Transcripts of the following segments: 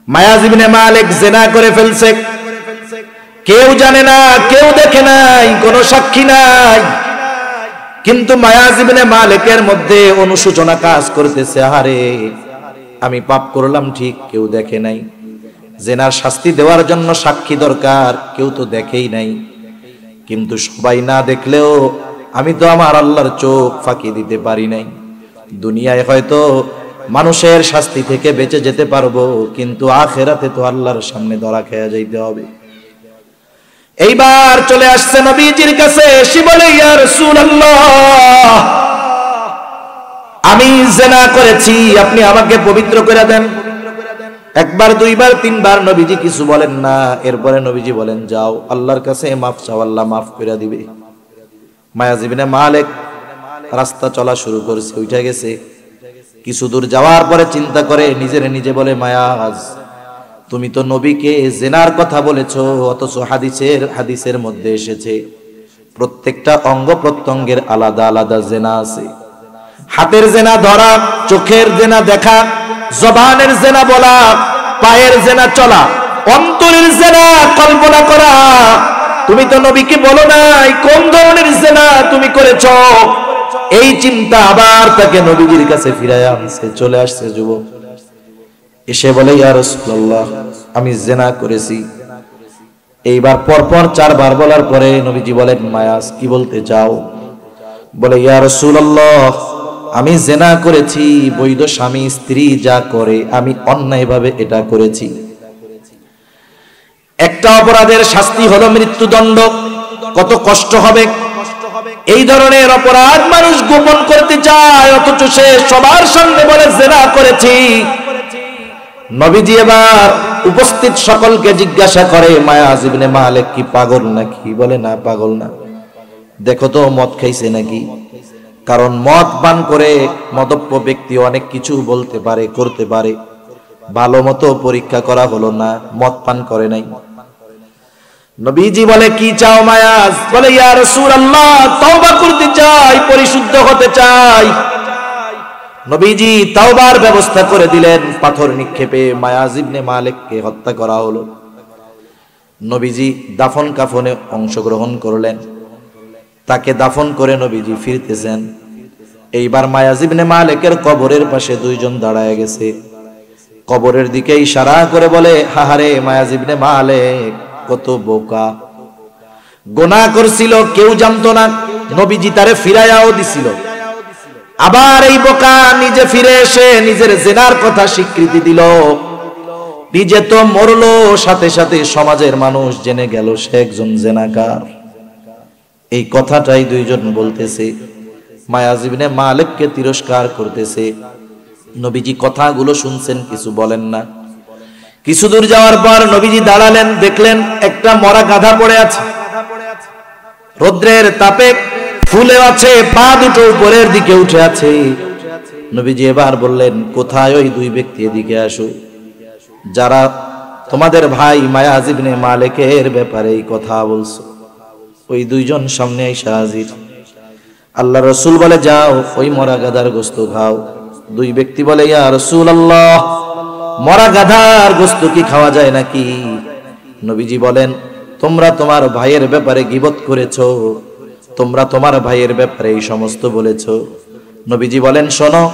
মায়াজ ইবনে মালিক জিনা করে ফেলছে, কেউ জানে না, কেউ দেখে নাই, কোনো সাক্ষী নাই, কিন্তু মায়াজ ইবনে মালিকের মধ্যে অনুশোচনা কাজ করতেছে, আরে আমি পাপ করলাম ঠিক, কেউ দেখে নাই, জিনার শাস্তি দেওয়ার জন্য সাক্ষী দরকার, কেউ তো দেখেই নাই, কিন্তু সবাই না দেখলেও আমি তো আমার আল্লাহর চোখ ফাঁকি দিতে পারি নাই। দুনিয়ায় হয়তো মানুষের শাস্তি থেকে বেঁচে যেতে পারবো, কিন্তু আখিরাতে তো আল্লাহর সামনে ধরা খেয়ে যাইতে হবে। এইবার চলে আসছে নবীজির কাছে, এসে বলে, ইয়া রাসূলুল্লাহ, আমি জিনা করেছি, আপনি আমাকে পবিত্র করে দেন। একবার, দুইবার, তিনবার নবীজি কিছু বলেন না। এরপরে নবীজি বলেন, যাও আল্লাহর কাছে মাফ চাও, আল্লাহ মাফ করে দিবে। মায়াজ ইবনে মালিক রাস্তা চলা শুরু করেছে, উঠে গেছে। কিছু দূর যাওয়ার পরে চিন্তা করে, নিজের নিজে বলে, মায়াজ, তুমি তো নবীকে জিনার কথা বলেছো, অথচ হাদিসের মধ্যে এসেছে প্রত্যেকটা অঙ্গ প্রত্যঙ্গের আলাদা আলাদা জিনা আছে। হাতের জিনা ধরা, চোখের জিনা দেখা, জবানের জিনা বলা, পায়ের জিনা চলা, অন্তরের জিনা কল্পনা করা। তুমি তো নবীকে বলো নাই কোন ধরনের জিনা তুমি করেছো। এই চিন্তা আবার তাকে নবীজির কাছে ফিরায় আনছে। চলে আসছে যুবক, এসে বলে, ইয়া রাসূলুল্লাহ, আমি জিনা করেছি। এইবার পরপর 4 বার বলার পরে নবীজি বলেন, মায়াজ, কি বলতে চাও? বলে, ইয়া রাসূলুল্লাহ, আমি জিনা করেছি, বৈধ স্বামী স্ত্রী যা করে আমি অন্যায়ভাবে এটা করেছি। একটা অপরাধের শাস্তি হলো মৃত্যুদণ্ড, কত কষ্ট হবে। এই ধরনের অপরাধ মানুষ গোপন করতে চায়, অথচ সে সবার সামনে বলে জিনা করেছি। নবীজি এবার উপস্থিত সকলকে জিজ্ঞাসা করে, মায়াজ ইবনে মালিক কি পাগল নাকি? বলে, না, পাগল না। দেখো তো মদ খাইছে নাকি? কারণ মদ পান করে মদপ্য ব্যক্তি অনেক কিছু বলতে পারে, করতে পারে। ভালো মতো পরীক্ষা করা হলো না, মদ পান করে নাই। নবীজি বলে, কি চাও মায়াজ? বলে, ইয়া রাসূলুল্লাহ, তওবা করতে চাই, পরিশুদ্ধ হতে চাই। নবীজি তাওবার ব্যবস্থা করে দিলেন। পাথর নিক্ষেপে মায়াজ ইবনে মালিককে হত্যা করা হলো। নবীজি দাফন কাফনে অংশগ্রহণ করলেন। তাকে দাফন করে নবীজি ফিরতেছেন। এইবার মায়াজ ইবনে মালিকের কবরের পাশে 2 জন দাঁড়ায় গেছে। কবরের দিকে ইশারা করে বলে, হাহারে মায়াজ ইবনে মালিক কত বোকা, গুনাহ করছিল, কেউ জানতো না, নবীজি তারে ফিরাইয়াও দিছিল। আবার এই বোকা নিজে ফিরে এসে নিজের জিনার কথা স্বীকৃতি দিল। নিজে তো মরলো, সাথে সাথে সমাজের মানুষ জেনে গেল সে একজন জিনাকার। এই কথাটাই 2 জন বলতেছে, মায়াজ ইবনে মালিককে তিরস্কার করতেছে। নবীজি কথাগুলো শুনছেন, কিছু বলেন না। কিছু দূর যাওয়ার পর নবীজি দাঁড়ালেন, দেখলেন একটা মরা গাধা পড়ে আছে, রৌদ্রের তাপে ফুলে আছে, পা দুটো উপরের দিকে উঠে আছে। নবীজি এবার বললেন, কোথায় ওই 2 ব্যক্তি? এদিকে আসো, যারা তোমাদের ভাই মায়াজ ইবনে মালিকের ব্যাপারে এই কথা বলছো। ওই 2 জন সামনে এসে হাজির। আল্লাহ রাসূল বলে, যাও ওই মরা গাধার গোশত খাও। 2 ব্যক্তি বলে, ইয়া রাসূলুল্লাহ, মরা গাধার গোশত কি খাওয়া যায় নাকি? নবীজি বলেন, তোমরা তোমার ভাইয়ের ব্যাপারে গীবত করেছো, তোমরা তোমার ভাইয়ের ব্যাপারে এই সমস্ত বলেছো। নবীজি বলেন, শোনো,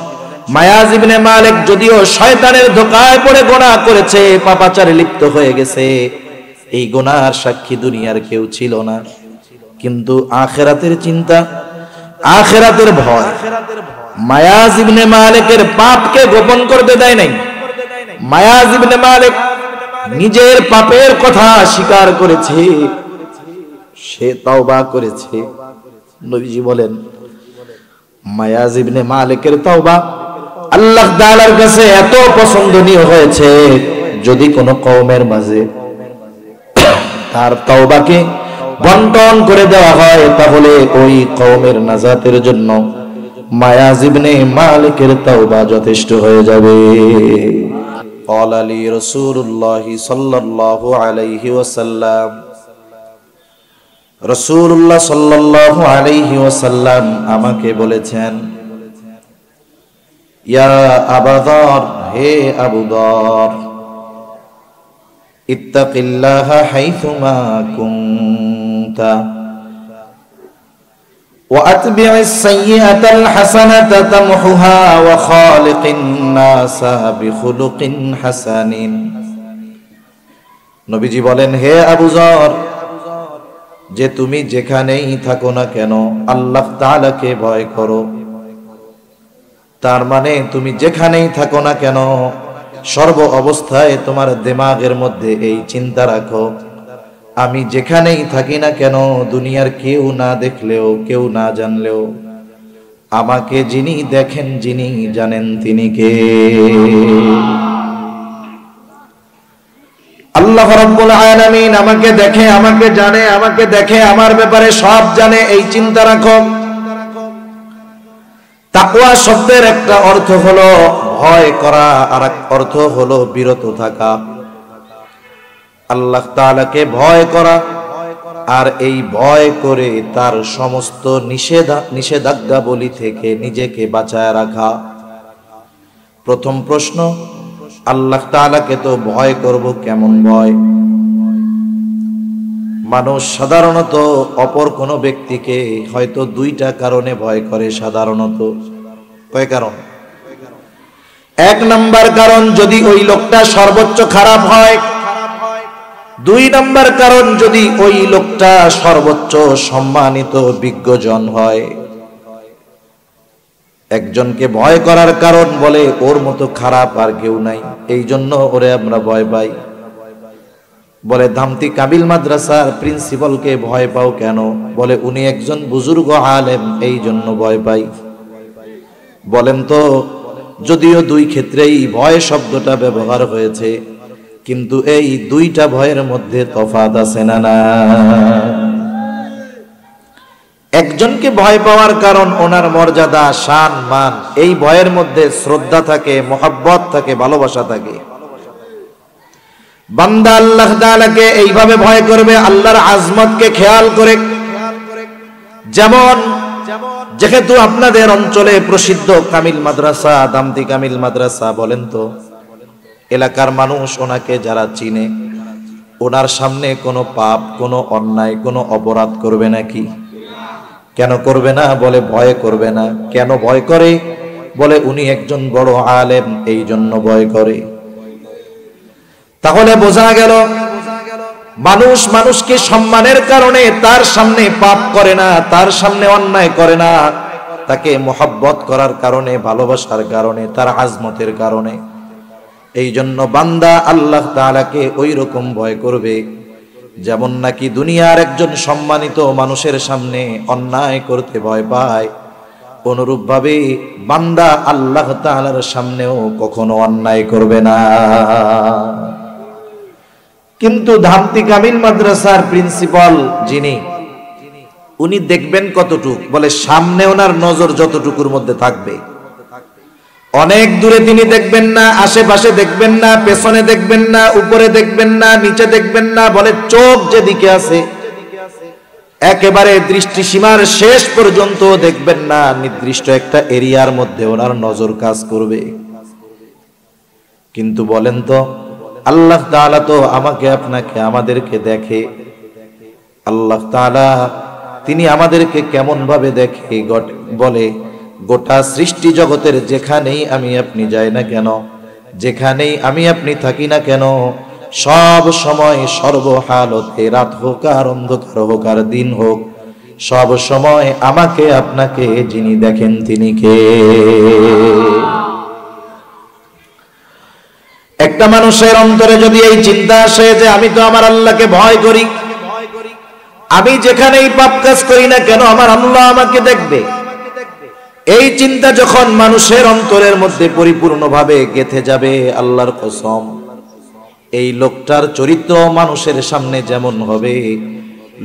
মায়াজ ইবনে মালিক যদিও শয়তানের ধোঁকায় পড়ে গুনাহ করেছে, পাপাচারে লিপ্ত হয়ে গেছে, এই গুনার সাক্ষী দুনিয়ার কেউ ছিল না, কিন্তু আখিরাতের চিন্তা, আখিরাতের ভয় মায়াজ ইবনে মালিকের পাপকে গোপন করতে দেয় নাই। মায়াজ ইবনে মালিক নিজের পাপের কথা স্বীকার করেছে, সে তাওবা করেছে। নবীজি বলেন, মায়াজ ইবনে মালিকের তাওবা আল্লাহ তাআলার কাছে এত পছন্দনীয় হয়েছে, যদি কোন কওমের মাঝে তার তাওবাকে বন্টন করে দেওয়া হয়, তাহলে ওই কওমের নাজাতের জন্য মায়াজ ইবনে মালিকের তাওবা যথেষ্ট হয়ে যাবে। قال لي رسول الله صلى الله عليه وسلم, রাসূলুল্লাহ সাল্লাল্লাহু আলাইহি ওয়াসাল্লাম আমাকে বলেছেন, ইয়া আবু যর, হে আবু যর, ইত্তাকিল্লাহা হাইথুমা কুনতা ওয়া আতবি'is সাইয়্যাতাল হাসানাতা তামহুহা ওয়া খালিকিন নাসা বিখুলুকিন হাসানিন। নবীজি বলেন, হে আবু যর, যে তুমি যেখানেই থাকো না কেন আল্লাহ তাআলাকে ভয় করো। তার মানে তুমি যেখানেই থাকো না কেন সর্ব অবস্থায় তোমার দিমাগের মধ্যে এই চিন্তা রাখো, আমি যেখানেই থাকি না কেন দুনিয়ার কেউ না দেখলেও কেউ না জানলেও আমাকে যিনি দেখেন যিনি জানেন তিনি কে? আল্লাহ রাব্বুল আলামিন আমাকে দেখে, আমাকে জানে, আমাকে দেখে, আমার ব্যাপারে সব জানে, এই চিন্তা রাখো। তাকওয়া শব্দের একটা অর্থ হলো ভয় করা, আর এক অর্থ হলো বিরত থাকা। আল্লাহ তাআলাকে ভয় করা আর এই ভয় করে তার সমস্ত নিষেধাজ্ঞাবলী থেকে নিজেকে বাঁচায় রাখা। প্রথম প্রশ্ন, আল্লাহ তাআলাকে তো ভয় করব, কেমন ভয়? মানুষ সাধারণত অপর কোনো ব্যক্তিকে হয়তো দুইটা কারণে ভয় করে। সাধারণত কয় কারণ? এক নাম্বার কারণ, যদি ওই লোকটা সর্বোচ্চ খারাপ হয়। দুই নাম্বার কারণ, যদি ওই লোকটা সর্বোচ্চ সম্মানিত বিজ্ঞজন হয়। একজনকে ভয় করার কারণ বলে ওর মতো খারাপ আর কেউ নাই, এই জন্য ওরে আমরা ভয় পাই। বলে ধামতি কামিল মাদ্রাসার প্রিন্সিপালকে ভয় পাও কেন? বলে উনি একজন বুজুর্গ আলেম, এই জন্য ভয় পাই। বলেন তো, যদিও দুই ক্ষেত্রেই ভয় শব্দটা ব্যবহার হয়েছে, কিন্তু এই দুইটা ভয়ের মধ্যে তফাৎ আছে না? না, একজনকে ভয় পাওয়ার কারণ ওনার মর্যাদা, শান, মান, এই ভয়ের মধ্যে শ্রদ্ধা থাকে, মহব্বত থাকে, ভালোবাসা থাকে। বান্দা আল্লাহ তাআলাকে এইভাবে ভয় করবে আল্লাহর আজমতকে খেয়াল করে। যেমন যেহেতু আপনাদের অঞ্চলে প্রসিদ্ধ কামিল মাদ্রাসা, দামতি কামিল মাদ্রাসা, বলেন তো এলাকার মানুষ ওনাকে যারা চিনে, ওনার সামনে কোনো পাপ, কোনো অন্যায়, কোনো অপরাধ করবে নাকি? কেন করবে না? বলে ভয় করবে না। কেন ভয় করে? বলে উনি একজন বড় আলেম, এই জন্য ভয় করে। তাহলে বোঝা গেল মানুষ মানুষকে সম্মানের কারণে তার সামনে পাপ করে না, তার সামনে অন্যায় করে না, তাকে মহব্বত করার কারণে, ভালোবাসার কারণে, তার আজমতের কারণে। এই জন্য বান্দা আল্লাহ তাআলাকে ওই রকম ভয় করবে যেমন নাকি দুনিয়ার একজন সম্মানিত মানুষের সামনে অন্যায় করতে ভয় পায়, অনুরূপ ভাবে বান্দা আল্লাহ তাআলার সামনেও কখনো অন্যায় করবে না। কিন্তু ধামতি কামিল মাদ্রাসার প্রিন্সিপাল যিনি, উনি দেখবেন কতটুক? বলে সামনে ওনার নজর যতটুকুর মধ্যে থাকবে, অনেক দূরে তিনি দেখবেন না, আশেপাশে দেখবেন না, পেছনে দেখবেন না, উপরে দেখবেন না, নিচে দেখবেন না। বলে চোখ যেদিকে আছে একেবারে দৃষ্টিসীমার শেষ পর্যন্ত দেখবেন না, নির্দিষ্ট একটা এরিয়ার মধ্যে ওনার নজর কাজ করবে। কিন্তু বলেন তো আল্লাহ তাআলা তো আমাকে, আপনাকে, আমাদেরকে দেখে। আল্লাহ তাআলা তিনি আমাদেরকে কেমন ভাবে দেখে? বলে গোটা সৃষ্টি জগতের যেখানেই আমি আপনি যাই না কেন, যেখানেই আমি আপনি থাকি না কেন, সব সময় সর্বহালতে, রাত হোক আর অন্ধকার হোক আর দিন হোক, সব সময় আমাকে আপনাকে যিনি দেখেন তিনি কে? একটা মানুষের অন্তরে যদি এই চিন্তা আসে যে আমি তো আমার আল্লাহকে ভয় করি, আমি যেখানেই পাপ কাজ করি না কেন আমার আল্লাহ আমাকে দেখবে, এই চিন্তা যখন মানুষের অন্তরের মধ্যে পরিপূর্ণভাবে গেঁথে যাবে, আল্লাহর কসম এই লোকটার চরিত্র মানুষের সামনে যেমন হবে,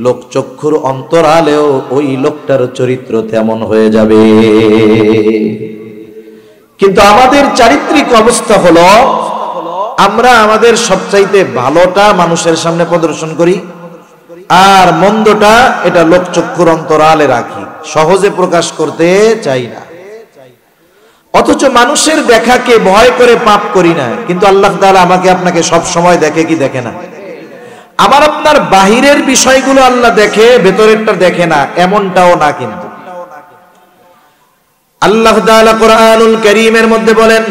লোকচক্ষুর অন্তরালেও ওই লোকটার চরিত্র তেমন হয়ে যাবে। কিন্তু আমাদের চারিত্রিক অবস্থা হলো আমরা আমাদের সবচাইতে ভালোটা মানুষের সামনে প্রদর্শন করি, আর মন্দটা এটা লোকচক্ষুর অন্তরালে রাখি, সহজে প্রকাশ করতে চাই না। অথচ মানুষের দেখাকে ভয় করে পাপ করি না, কিন্তু আল্লাহ তাআলা আমাকে আপনাকে সব সময় দেখে কি দেখে না? আমার আপনার বাহিরের বিষয়গুলো আল্লাহ দেখে, ভেতরেরটা দেখে না এমনটাও না। কিন্তু আল্লাহ তাআলা কোরআনুল কারীমের মধ্যে বলেন,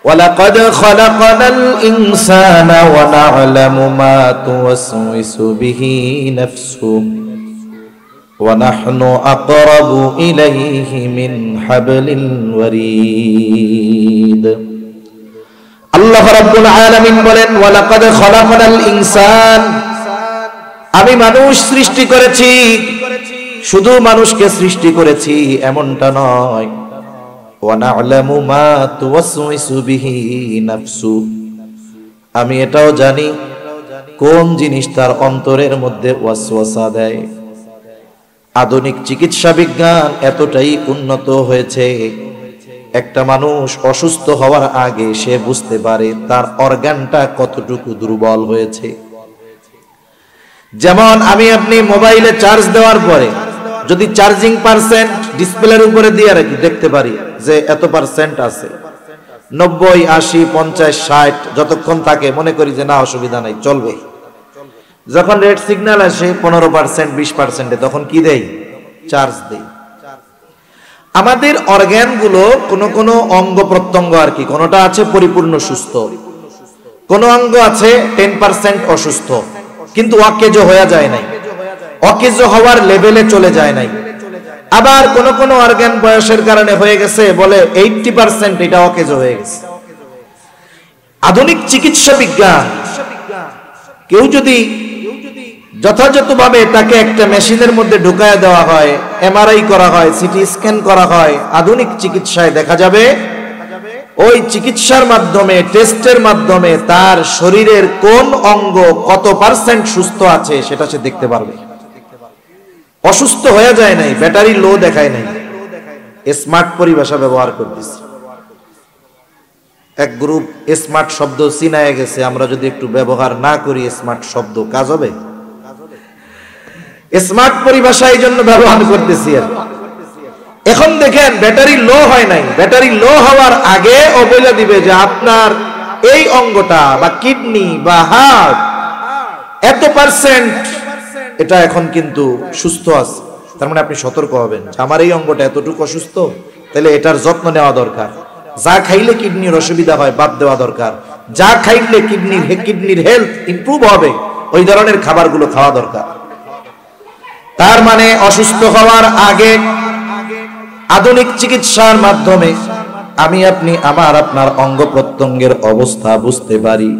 ওয়ালাকাদ খালাকানাল ইনসানা ওয়া না'লামু মা তুওয়াসওয়িসু বিহি নাফসুহু ওয়া নাহনু আকরাবু ইলাইহি মিন হাবলিল ওয়ারিদ। আল্লাহ রাব্বুল আলামিন বলেন, ওয়ালাকাদ খালাকানাল ইনসান, আমি মানুষ সৃষ্টি করেছি। শুধু মানুষকে সৃষ্টি করেছি এমনটা নয়, ওয়া না'লামু মা তুওয়াসওয়িসু বিহি নাফসু, আমি এটাও জানি কোন জিনিস তার অন্তরের মধ্যে ওয়াসওয়াসা দেয়। আধুনিক চিকিৎসা বিজ্ঞান এতটাই উন্নত হয়েছে, একটা মানুষ অসুস্থ হওয়ার আগে সে বুঝতে পারে তার অর্গানটা কতটুকু দুর্বল হয়েছে। যেমন আমি আপনি মোবাইলে চার্জ দেওয়ার পরে যদি চার্জিং পার্সেন্ট ডিসপ্লের উপরে দিয়ে রাখি, দেখতে পারি যে এত পার্সেন্ট আছে, 90, 80, 50, 60 যতক্ষণ থাকে মনে করি যে না অসুবিধা নাই, চলবে। যখন রেড সিগন্যাল আসে 15%, 20%, তখন কি দেই? চার্জ দেই। আমাদের অর্গানগুলো কোন কোন অঙ্গ প্রত্যঙ্গ আর কি, কোনটা আছে পরিপূর্ণ সুস্থ, কোন অঙ্গ আছে 10% অসুস্থ, কিন্তু অকেজ হয়ে যায় নাই, অকেজ হওয়ার লেভেলে চলে যায় নাই। আবার কোন কোন অর্গান বয়সের কারণে হয়ে গেছে, বলে 80% এটা অকেজ হয়ে গেছে। আধুনিক চিকিৎসা বিজ্ঞান, কেউ যদি যথাযথভাবে তাকে একটা মেশিনের মধ্যে ঢুকায় দেওয়া হয়, এমআরআই করা হয়, সিটি স্ক্যান করা হয়, আধুনিক চিকিৎসায় দেখা যাবে ওই চিকিৎসার মাধ্যমে, টেস্টের মাধ্যমে তার শরীরের কোন অঙ্গ কত পার্সেন্ট সুস্থ আছে সেটা সে দেখতে পারবে। অসুস্থ হয়ে যায় নাই, ব্যাটারি লো দেখায় নাই। স্মার্ট পরিভাষা ব্যবহার করতেছি। এক গ্রুপ স্মার্ট শব্দ চিনায় গেছে, আমরা যদি একটু ব্যবহার না করি স্মার্ট শব্দ, কাজ হবে? স্মার্ট পরিভাষা এই জন্য ব্যবহার করতেছি। এখন দেখেন ব্যাটারি লো হয় নাই, ব্যাটারি লো হওয়ার আগে ও বলে দিবে যে আপনার এই অঙ্গটা বা কিডনি বা হার্ট এত পার্সেন্ট এটা এখন কিন্তু সুস্থ আছে। তার মানে আপনি সতর্ক হবেন যে আমার এই অঙ্গটা এতটুকু অসুস্থ, তাহলে এটার যত্ন নেওয়া দরকার। যা খাইলে কিডনির অসুবিধা হয় বাদ দেওয়া দরকার, যা খাইলে কিডনির হেলথ ইমপ্রুভ হবে ওই ধরনের খাবারগুলো খাওয়া দরকার। তার মানে অসুস্থ হওয়ার আগে আধুনিক চিকিৎসার মাধ্যমে আমি আপনি আমার আপনার অঙ্গ প্রত্যঙ্গের অবস্থা বুঝতে পারি।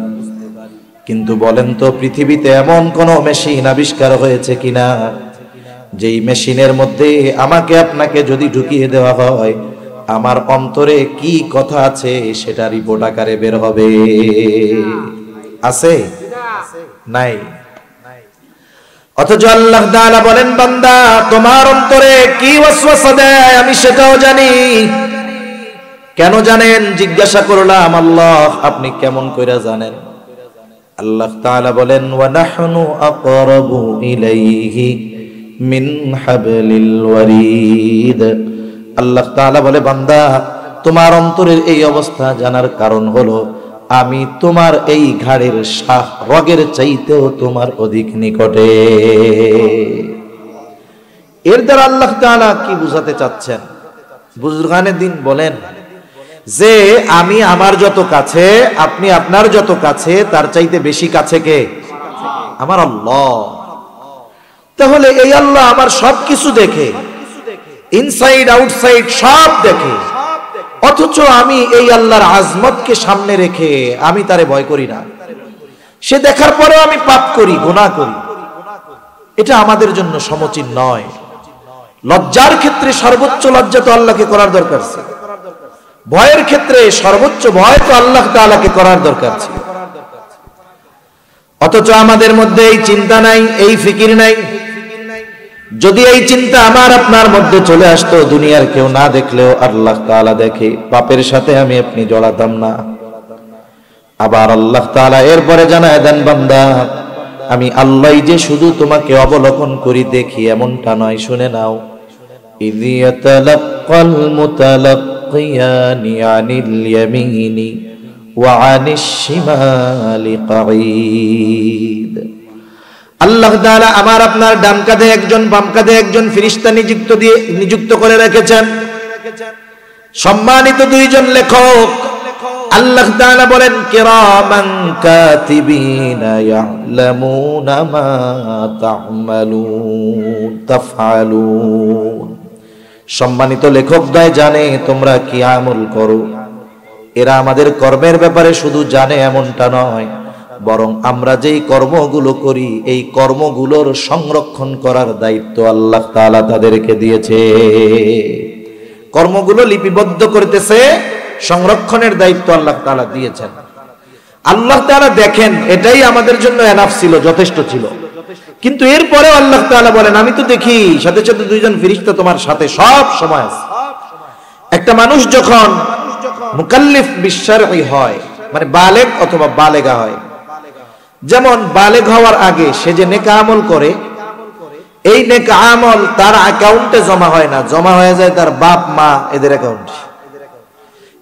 কিন্তু বলেন তো পৃথিবীতে এমন কোন মেশিন আবিষ্কার হয়েছে কিনা যেই মেশিনের মধ্যে আমাকে আপনাকে যদি ঢুকিয়ে দেওয়া হয় আমার অন্তরে কি কথা আছে সেটা রিপোর্ট আকারে বের হবে? আছে? নাই। অথচ আল্লাহ তাআলা বলেন, বান্দা তোমার অন্তরে কি ওয়াসওয়াসা দেয় আমি সেটাও জানি। কেন জানেন? জিজ্ঞাসা করলাম, আল্লাহ আপনি কেমন কইরা জানেন? আল্লাহ তাআলা বলেন, ওয়া নাহনু আকরাবু ইলাইহি মিন হাবলিল ওয়ারিদ। আল্লাহ তাআলা বলে, বান্দা তোমার অন্তরের এই অবস্থা জানার কারণ হলো আমি তোমার এই ঘাড়ের রগের চাইতেও তোমার অধিক নিকটে। এর দ্বারা আল্লাহ তাআলা কি বুঝাতে চাচ্ছেন? বুজুর্গানে দিন বলেন যে আমি আমার যত কাছে, আপনি আপনার যত কাছে, তার চাইতে বেশি কাছে কে? আমার আল্লাহ। তাহলে এই আল্লাহ আমার সবকিছু দেখে, ইনসাইড আউটসাইড সব দেখে, অথচ আমি এই আল্লাহর আজমতকে সামনে রেখে আমি তারে ভয় করি না। সে দেখার পরেও আমি পাপ করি, গুনাহ করি। এটা আমাদের জন্য সমীচীন নয়। লজ্জার ক্ষেত্রে সর্বোচ্চ লজ্জা তো আল্লাহকে করার দরকার ছিল, ভয়ের ক্ষেত্রে সর্বোচ্চ ভয় তো আল্লাহ তাআলাকে করার দরকার ছিল। অথচ আমাদের মধ্যে এই চিন্তা নাই, এই ফিকির নাই। যদি এই চিন্তা আমার আপনার মধ্যে চলে আসতো, দুনিয়ার কেউ না দেখলেও আল্লাহ তাআলা দেখে, পাপের সাথে আমি আপনি জড়াতাম না। আবার আল্লাহ তাআলা এরপরে জানায় দেন, বান্দা আমি আল্লাহ যে শুধু তোমাকে অবলোকন করি, দেখি এমনটা নয়, শুনে নাও। ইয ইয়াতালাক্কাল মুতালাক্কি المتلقيان عن اليمين وعن الشمال قعيد আল্লাহ তাআলা আমার আপনার ডান কাঁধে একজন বাম কাঁধে একজন ফেরেশতা নিযুক্ত করে রেখেছেন সম্মানিত দুইজন লেখক আল্লাহ তাআলা বলেন কিরামান কাতিবিনা ইয়ালামুনা মা তাফআলুন সম্মানিত লেখকদ্বয় জানে তোমরা কি আমল করো এরা আমাদের কর্মের ব্যাপারে শুধু জানে এমনটা নয় বরং আমরা যেই কর্মগুলো করি এই কর্মগুলোর সংরক্ষণ করার দায়িত্ব আল্লাহ তাআলা তাদেরকে দিয়েছে কর্মগুলো লিপিবদ্ধ করতেছে সংরক্ষণের দায়িত্ব আল্লাহ তাআলা দিয়েছেন আল্লাহ তাআলা দেখেন এটাই আমাদের জন্য এনাফ ছিল যথেষ্ট ছিল কিন্তু এরপরে আল্লাহ তাআলা বলেন আমি তো দেখি সাথে সাথে দুইজন ফেরেশতা তোমার সাথে সব সময় আছে একটা মানুষ যখন মুকাল্লিফ বিশরঈ হয় মানে বালেগ অথবা বালেগা হয় যেমন বালেগ হওয়ার আগে সে যে নেক আমল করে এই নেক আমল তার অ্যাকাউন্টে জমা হয় না জমা হয়ে যায় তার বাপ মা এদের অ্যাকাউন্টে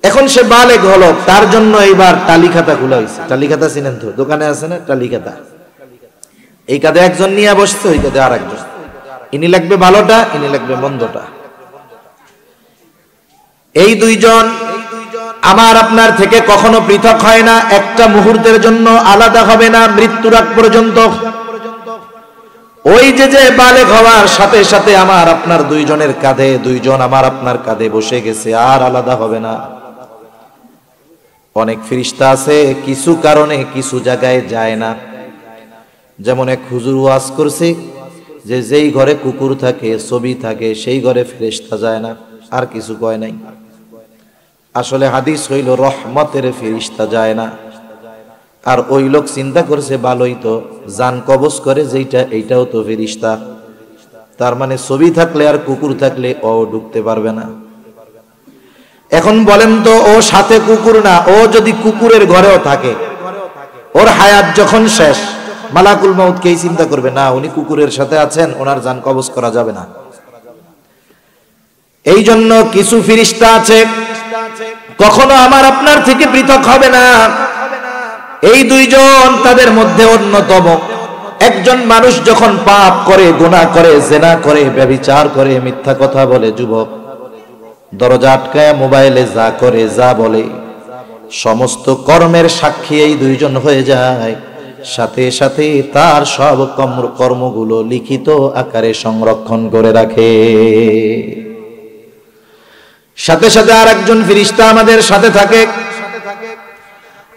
এখন সে বালেগ হলো তার জন্য এইবার টালি খাতা খোলা হয়েছে টালি খাতা চিনেন তো দোকানে আছে না টালি খাতা এই কাঁধে একজন নিয়ে বসছে ওই কাঁধে আর একজন ইনি লাগবে ভালোটা ইনি লাগবে মন্দটা এই দুইজন আমার আপনার থেকে কখনো পৃথক হয় না একটা মুহূর্তের জন্য আলাদা হবে না মৃত্যুর আগ পর্যন্ত ওই যে বালেগ হওয়ার সাথে সাথে আমার আপনার দুইজনের কাঁধে দুইজন আমার আপনার কাঁধে বসে গেছে আর আলাদা হবে না অনেক ফেরেশতা আছে কিছু কারণে কিছু জায়গায় যায় না যেমন এক হুজুর ওয়াজ করছে যে যেই ঘরে কুকুর থাকে ছবি থাকে সেই ঘরে ফেরেশতা যায় না আর কিছু কয় নাই আসলে হাদিস হইল রহমতের ফেরেশতা যায় না আর ওই লোক চিন্তা করছে ভালোই তো জান কবজ করে যেইটা এইটাও তো ফেরেশতা তার মানে ছবি থাকলে আর কুকুর থাকলে ও ঢুকতে পারবে না এখন বলেন তো ও সাথে কুকুর না ও যদি কুকুরের ঘরেও থাকে ওর হায়াত যখন শেষ মালাকুল মউত কে চিন্তা করবে না উনি কুকুরের সাথে আছেন ওনার জান কবজ করা যাবে না এই জন্য কিছু ফেরেশতা আছে কখনো আমার আপনার থেকে পৃথক হবে না এই দুইজন তাদের মধ্যে অন্যতম একজন মানুষ যখন পাপ করে গুনাহ করে জিনা করে ব্যভিচার করে মিথ্যা কথা বলে যুবক দরজা আটকায় মোবাইলে যা করে যা বলে সমস্ত কর্মের সাক্ষী এই দুইজন হয়ে যায় সাথে সাথে তার সব কর্মগুলো লিখিত আকারে সংরক্ষণ করে রাখে সাথে সাথে আরেকজন ফেরেশতা আমাদের সাথে থাকে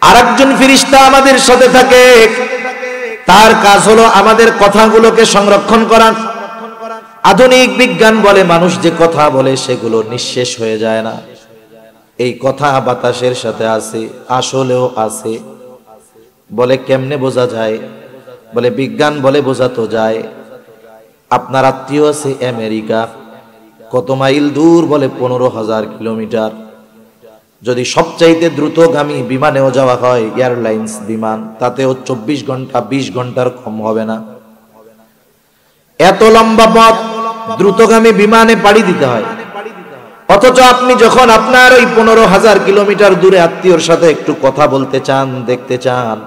আরেকজন ফেরেশতা আমাদের সাথে থাকে তার কাজ হলো আমাদের কথাগুলোকে সংরক্ষণ করা আধুনিক বিজ্ঞান বলে মানুষ যে কথা বলে সেগুলো নিঃশেষ হয়ে যায় না এই কথা বাতাসের সাথে আছে আসলেও আছে বলে কেমনে বোঝা যায় বলে বিজ্ঞান বলে বোঝাতো যায় আপনার আত্মীয় আছে আমেরিকা কত মাইল দূর বলে 15,000 কিলোমিটার যদি সবচাইতে দ্রুতগামী বিমানেও যাওয়া হয় এয়ারলাইন্স বিমান তাতেও 24 ঘন্টা 20 ঘন্টার কম হবে না এত লম্বা পথ দ্রুতগামী বিমানে পাড়ি দিতে হয় অথচ আপনি যখন আপনার ওই 15,000 কিলোমিটার দূরে আত্মীয়র সাথে একটু কথা বলতে চান দেখতে চান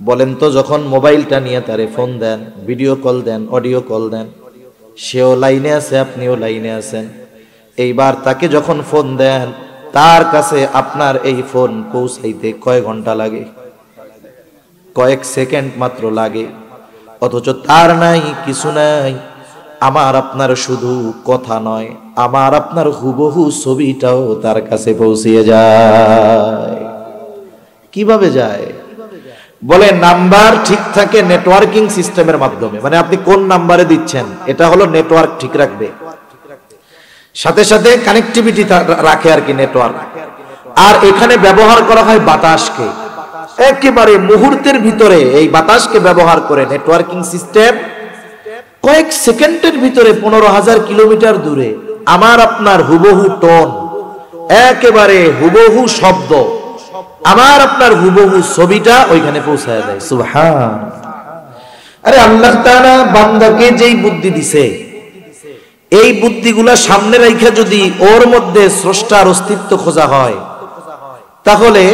বলেন তো যখন মোবাইলটা নিয়ে তারে ফোন দেন ভিডিও কল দেন অডিও কল দেন সেও লাইনে আছে আপনিও লাইনে আছেন এইবার তাকে যখন ফোন দেন তার কাছে আপনার এই ফোন পৌঁছাইতে কয় ঘন্টা লাগে কয়েক সেকেন্ড মাত্র লাগে অথচ তার নাই কিছু নাই আমার আপনার শুধু কথা নয় আমার আপনার হুবহু ছবিটাও তার কাছে পৌঁছিয়ে যায় কিভাবে যায় বলে নাম্বার ঠিক থাকে নেটওয়ার্কিং সিস্টেমের মাধ্যমে মানে আপনি কোন নাম্বারে দিচ্ছেন এটা হলো নেটওয়ার্ক ঠিক রাখবে সাথে সাথে কানেক্টিভিটি রাখে আর কি নেটওয়ার্ক আর এখানে ব্যবহার করা হয় বাতাসকে একেবারে মুহূর্তের ভিতরে এই বাতাসকে ব্যবহার করে নেটওয়ার্কিং সিস্টেম কয়েক সেকেন্ডের ভিতরে 15,000 কিলোমিটার দূরে আমার আপনার হুবহু টোন একেবারে হুবহু শব্দ আমার আপনার হুবহু ছবিটা ওইখানে পৌঁছায় দেয় সুবহান আরে আল্লাহ তাআলা বান্দাকে যেই বুদ্ধি দিছে এই বুদ্ধিগুলা সামনে রাইখা যদি ওর মধ্যে স্রষ্টার অস্তিত্ব খোঁজা হয়, তাহলে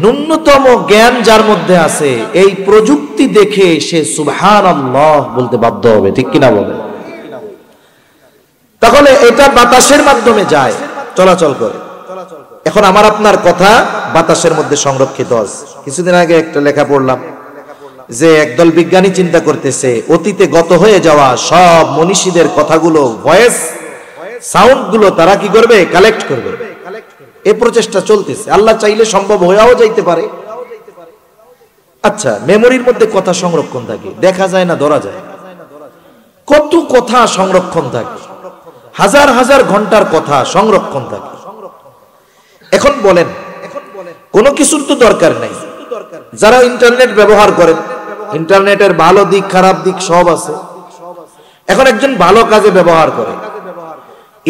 ন্যূনতম জ্ঞান যার মধ্যে আছে এই প্রযুক্তি দেখে সে সুবহানাল্লাহ বলতে বাধ্য হবে, ঠিক কিনা বলে? তাহলে এটা বাতাসের মাধ্যমে যায়, চলাচল করে। এখন আমার আপনার কথা বাতাসের মধ্যে সংরক্ষিত আছে। কিছুদিন আগে একটা লেখা পড়লাম যে একদল বিজ্ঞানী চিন্তা করতেছে অতীতে গত হয়ে যাওয়া সব মনীষীদের কথাগুলো, ভয়েস সাউন্ড গুলো তারা কি করবে, কালেক্ট করবে। এই প্রচেষ্টা চলতেছে, আল্লাহ চাইলে সম্ভব হয়েও যাইতে পারে। আচ্ছা, মেমোরির মধ্যে কথা সংরক্ষণ থাকে, দেখা যায় না, ধরা যায়। কত কথা সংরক্ষণ থাকে, হাজার হাজার ঘন্টার কথা সংরক্ষণ থাকে। এখন বলেন, কোনো কিছুর তো দরকার নাই। যারা ইন্টারনেট ব্যবহার করেন, ইন্টারনেটের ভালো দিক খারাপ দিক সব আছে। এখন একজন ভালো কাজে ব্যবহার করে,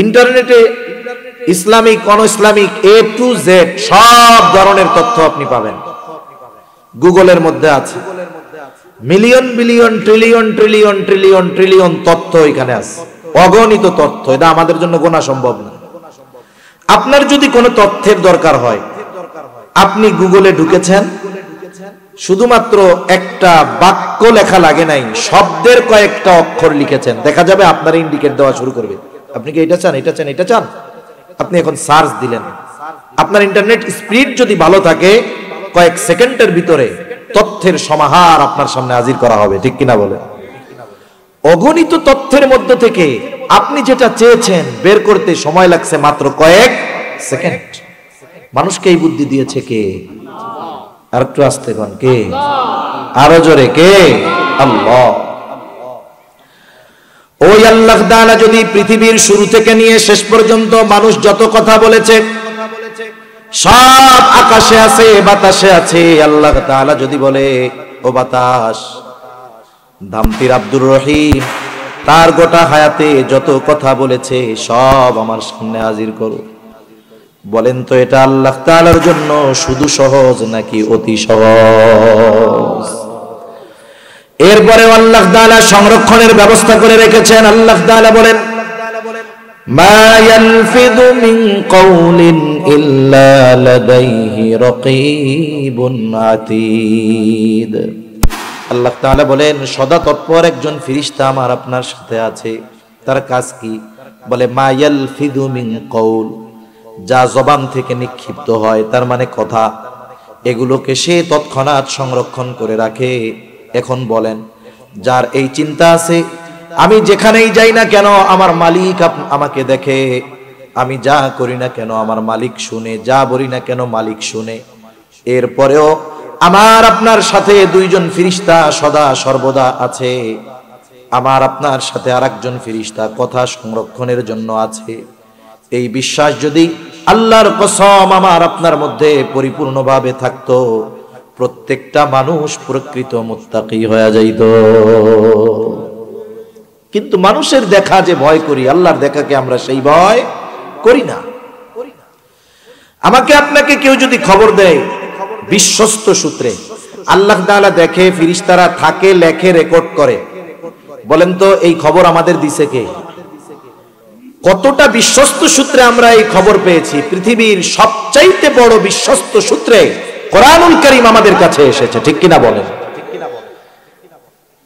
ইন্টারনেটে Islamic on Islamic A to Z সব ধরনের তথ্য আপনি পাবেন। গুগলের মধ্যে আছে million billion trillion trillion trillion trillion তথ্য এখানে আছে, অগণিত তথ্য। এটা আমাদের জন্য গোনা সম্ভব না। আপনার যদি কোনো তথ্যের দরকার হয়, আপনি গুগলে ঢুকেছেন, শুধুমাত্র একটা বাক্য লেখা লাগে নাই, শব্দের কয়েকটা অক্ষর লিখেছেন, দেখা যাবে আপনার ইন্ডিকেট দেওয়া শুরু করবে। আপনি কি এটা চান, এটা চান, এটা চান, আপনি এখন সার্চ দিলেন। আপনার ইন্টারনেট স্পিড যদি ভালো থাকে, কয়েক সেকেন্ডের ভিতরে তথ্যের সমাহার আপনার সামনে হাজির করা হবে, ঠিক কিনা বলে? অগণিত তথ্যের মধ্য থেকে আপনি যেটা চেয়েছেন বের করতে সময় লাগছে মাত্র কয়েক সেকেন্ড। মানুষকে এই বুদ্ধি দিয়েছে কে? আর একটু আস্তে কোন, কে? আরো জোরে, কে? আল্লাহ। ওই আল্লাহ তাআলা যদি পৃথিবীর শুরু থেকে নিয়ে শেষ পর্যন্ত মানুষ যত কথা বলেছে সব আকাশে আছে, বাতাসে আছে, আল্লাহ তাআলা যদি বলে, ও বাতাস, ধামতির আব্দুর রহিম তার গোটা হায়াতে যত কথা বলেছে সব আমার সামনে হাজির করো, বলেন তো এটা আল্লাহ তাআলার জন্য শুধু সহজ নাকি অতি সহজ? এরপরে আল্লাহ তাআলা সংরক্ষণের ব্যবস্থা করে রেখেছেন। আল্লাহ তাআলা বলেন, মা ইয়ালফিযু মিন কাওলিন ইল্লা লাদাইহি রাকীবুন আতীদ। আল্লাহ তাআলা বলেন, সদা তৎপর একজন ফেরেশতা আমার আপনার সাথে আছে। তার কাজ কি? বলে মা ইয়ালফিযু মিন কাওল, যা জবান থেকে নিক্ষিপ্ত হয়, তার মানে কথা, এগুলোকে সে তৎক্ষণাৎ সংরক্ষণ করে রাখে। এখন বলেন, যার এই চিন্তা আছে, আমি যেখানেই যাই না কেন আমার মালিক আমাকে দেখে, আমি যা করি না কেন আমার মালিক শুনে, যা বলি না কেন মালিক শুনে, এরপরেও আমার আপনার সাথে দুইজন ফেরেশতা সদা সর্বদা আছে, আমার আপনার সাথে আরেকজন ফেরেশতা কথা সংরক্ষণের জন্য আছে। এই বিশ্বাস যদি আল্লাহর কসম আমার আপনার মধ্যে পরিপূর্ণভাবে থাকতো, প্রত্যেকটা মানুষ প্রকৃত মুত্তাকি হয়ে যাইত। কিন্তু মানুষের দেখা যে ভয় করি, আল্লাহর দেখাকে আমরা সেই ভয় করি না। আমাকে আপনাকে কেউ যদি খবর দেয় বিশ্বস্ত সূত্রে, আল্লাহ তাআলা দেখে, ফেরেশতারা থাকে, লেখে, রেকর্ড করে, বলেন তো এই খবর আমাদের দিছে কে? কতটা বিশ্বস্ত সূত্রে আমরা এই খবর পেয়েছি? পৃথিবীর সবচাইতে বড় বিশ্বস্ত সূত্রে কোরআনুল কারীম আমাদের কাছে এসেছে, ঠিক কিনা বলেন?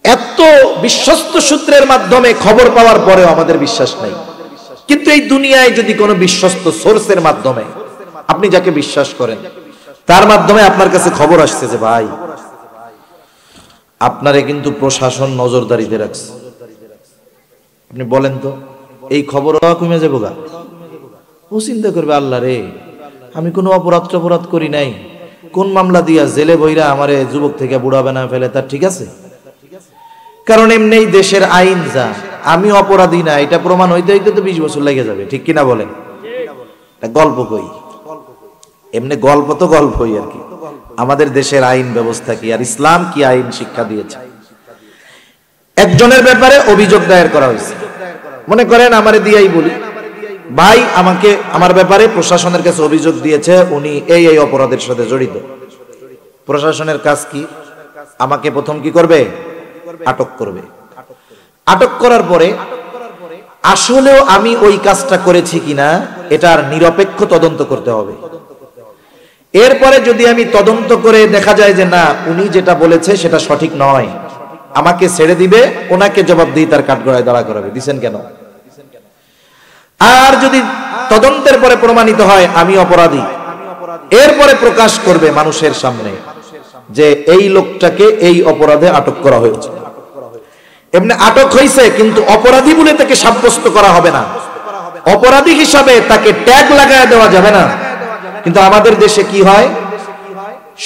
এত বিশ্বস্ত সূত্রের মাধ্যমে খবর পাওয়ার পরেও আমাদের বিশ্বাস নাই। কিন্তু এই দুনিয়ায় যদি কোনো বিশ্বস্ত সোর্সের মাধ্যমে আপনি যাকে বিশ্বাস করেন, তার মাধ্যমে আপনার কাছে খবর আসছে যে ভাই আপনারে কিন্তু প্রশাসন নজরদারিতে রাখছে, আপনি বলেন তো এই খবর কমে যাবো গা? ও চিন্তা করবে, আল্লাহ রে, আমি কোনো অপরাধ করি নাই, কোন মামলা দিয়া জেলে বইরা আমারে যুবক থেকে বুড়া বানা ফেলে, তার ঠিক আছে? কারণ এমনি দেশের আইন যা, আমি অপরাধী না এটা প্রমাণ হইতে হইতে তো 20 বছর লেগে যাবে, ঠিক কিনা বলেন? গল্প কই, এমনি গল্প তো গল্পই আর কি। আমাদের দেশের আইন ব্যবস্থা কি, আর ইসলাম কি আইন শিক্ষা দিয়েছে? একজনের ব্যাপারে অভিযোগ দায়ের করা হয়েছে, মনে করেন আমারে দিয়াই বলি, ভাই আমাকে আমার ব্যাপারে প্রশাসনের কাছে অভিযোগ দিয়েছে, উনি এই এই অপরাধের সাথে জড়িত। প্রশাসনের কাজ কি? আমাকে প্রথম কি করবে? আটক করবে। আটক করার পরে আসলেও আমি ওই কাজটা করেছি কিনা এটার নিরপেক্ষ তদন্ত করতে হবে। এরপরে যদি আমি তদন্ত করে দেখা যায় যে না, উনি যেটা বলেছে সেটা সঠিক নয়, আমাকে ছেড়ে দিবে, ওনাকে জবাব দিয়ে তার কাঠগড়ায় দাঁড়া করাবে, দিছেন কেন? আর যদি তদন্তের পরে প্রমাণিত হয় আমি অপরাধী, এরপরে প্রকাশ করবে মানুষের সামনে যে এই লোকটাকে এই অপরাধে আটক করা হয়েছে। এমনি আটক হয়েছে কিন্তু অপরাধী বলে তাকে সাব্যস্ত করা হবে না, অপরাধী হিসাবে তাকে ট্যাগ লাগায় দেওয়া যাবে না। কিন্তু আমাদের দেশে কি হয়,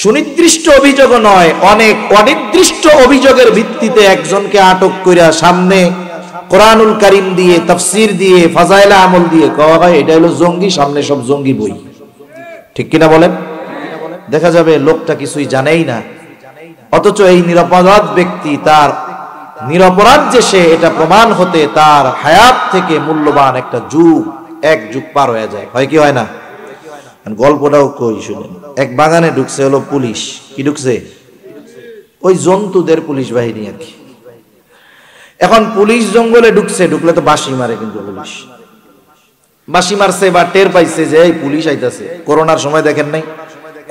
সুনির্দিষ্ট অভিযোগ নয়, অনেক অনির্দিষ্ট অভিযোগের ভিত্তিতে একজনকে আটক কইরা সামনে কোরআনুল কারীম দিয়ে, তাফসীর দিয়ে, ফাজাইলে আমল দিয়ে কওয়া হয় এটা হলো জঙ্গি, সামনে সব জঙ্গি বই। ঠিক কিনা বলেন? দেখা যাবে লোকটা কিছুই জানেই না, অথচ এই নিরপরাধ ব্যক্তি, তার নিরপরাধ যে সে, এটা প্রমাণ হতে তার হায়াত থেকে মূল্যবান একটা যুগ, এক যুগ পার হয়ে যায়। হয় কি হয় না? গল্পটাও কই শুনেন। এক বাগানে ঢুকছে হলো পুলিশ। কি ঢুকছে? ওই জন্তুদের পুলিশ বাহিনী আর কি। এখন পুলিশ জঙ্গলে ঢুকছে, ঢুকলে তো বাঁশি মারে, কিন্তু পুলিশ বাঁশি মারছে বা টের পাইছে যে এই পুলিশ আইতাছে। করোনার সময় দেখেন নাই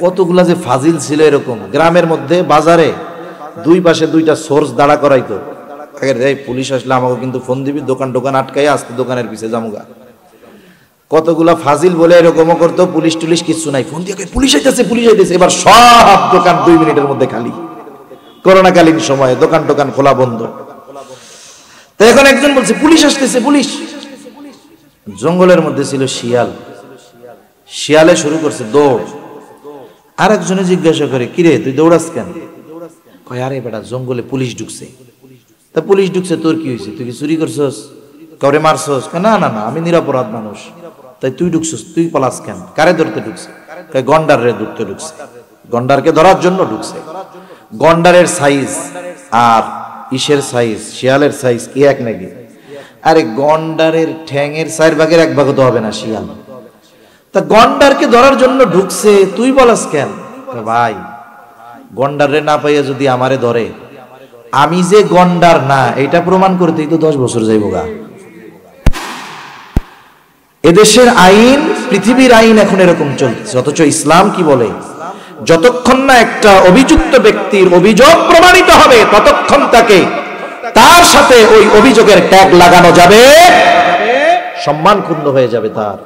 কতগুলা যে ফাজিল ছিল এরকম, গ্রামের মধ্যে বাজারে দুই পাশে দুইটা সোর্স দাঁড়া করাইতো। এই পুলিশ আসলে আমাকে কিন্তু ফোন দিবি, দোকান টোকান আটকাই আসতে দোকানের পিছে জামুগা। কতগুলা ফাজিল বলে এরকমও করতো। পুলিশ টুলিশ কিছু নাই, ফোন দিয়ে পুলিশ আইতেছে, পুলিশ আইতেছে। এবার সব দোকান 2 মিনিটের মধ্যে খালি। করোনাকালীন সময়ে দোকান টোকান খোলা বন্ধ। তো এখন একজন বলছে পুলিশ আসতেছে, পুলিশ। জঙ্গলের মধ্যে ছিল শিয়াল, শিয়ালে শুরু করছে দৌড়। আর একজনে জিজ্ঞাসা করে, কিরে তুই দৌড়াস কেন? কয় আরে বেটা জঙ্গলে পুলিশ ঢুকছে। তা পুলিশ ঢুকছে, তোর কি হয়েছে? তুই কি চুরি করছস? কাউরে মারছস? না না না, আমি নিরপরাধ মানুষ। তাই তুই ঢুকছস, তুই পলাস কেন? কারে ধরতে ঢুকছে? গন্ডার রে ধরতে ঢুকছে, গন্ডারকে ধরার জন্য ঢুকছে। গন্ডারের সাইজ আর ইসের সাইজ, শিয়ালের সাইজ কি এক নাকি? আরে গন্ডারের ঠ্যাঙের 4 ভাগের 1 ভাগও তো হবে না শিয়াল। তা গন্ডারকে ধরার জন্য ঢুকছে, তুই বলাস কেন? ভাই গন্ডারে না পাইয়া যদি আমারে ধরে, আমি যে গন্ডার না এটা প্রমাণ করতেই তো 10 বছর যাইব গা। এদেশের আইন, পৃথিবীর আইন এখন এরকম চলছে। অথচ ইসলাম কি বলে? যতক্ষণ না একটা অভিযুক্ত ব্যক্তির অভিযোগ প্রমাণিত হবে ততক্ষণ তাকে, তার সাথে ওই অভিযোগের ট্যাগ লাগানো যাবে, সম্মান ক্ষুণ্ণ হয়ে যাবে তার।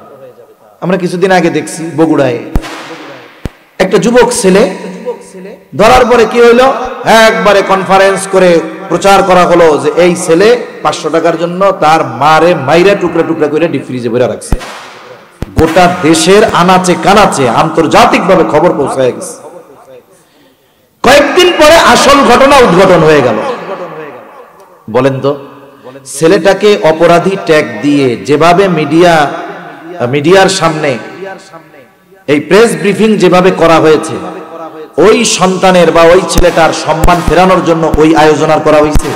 আমরা কিছুদিন আগে দেখছি বগুড়ায় একটা যুবক ছেলে ধরার পরে কি হইলো, একবারে কনফারেন্স করে প্রচার করা হলো যে এই ছেলে 500 টাকার জন্য তার মারে মাইরা টুকরা টুকরা করে ডিপ ফ্রিজে ভরে রাখছে। গোটা দেশের আনাচে কানাচে আন্তর্জাতিক ভাবে খবর পৌঁছায় গেছে। কয়েকদিন পরে আসল ঘটনা উদ্ঘাটন হয়ে গেল। বলেন তো, ছেলেটাকে অপরাধী ট্যাগ দিয়ে যেভাবে মিডিয়ার সামনে এই প্রেস ব্রিফিং যেভাবে করা হয়েছে, ওই সন্তানের বা ওই ছেলেটার সম্মান ফেরানোর জন্য ওই আয়োজন আর করা হয়েছে?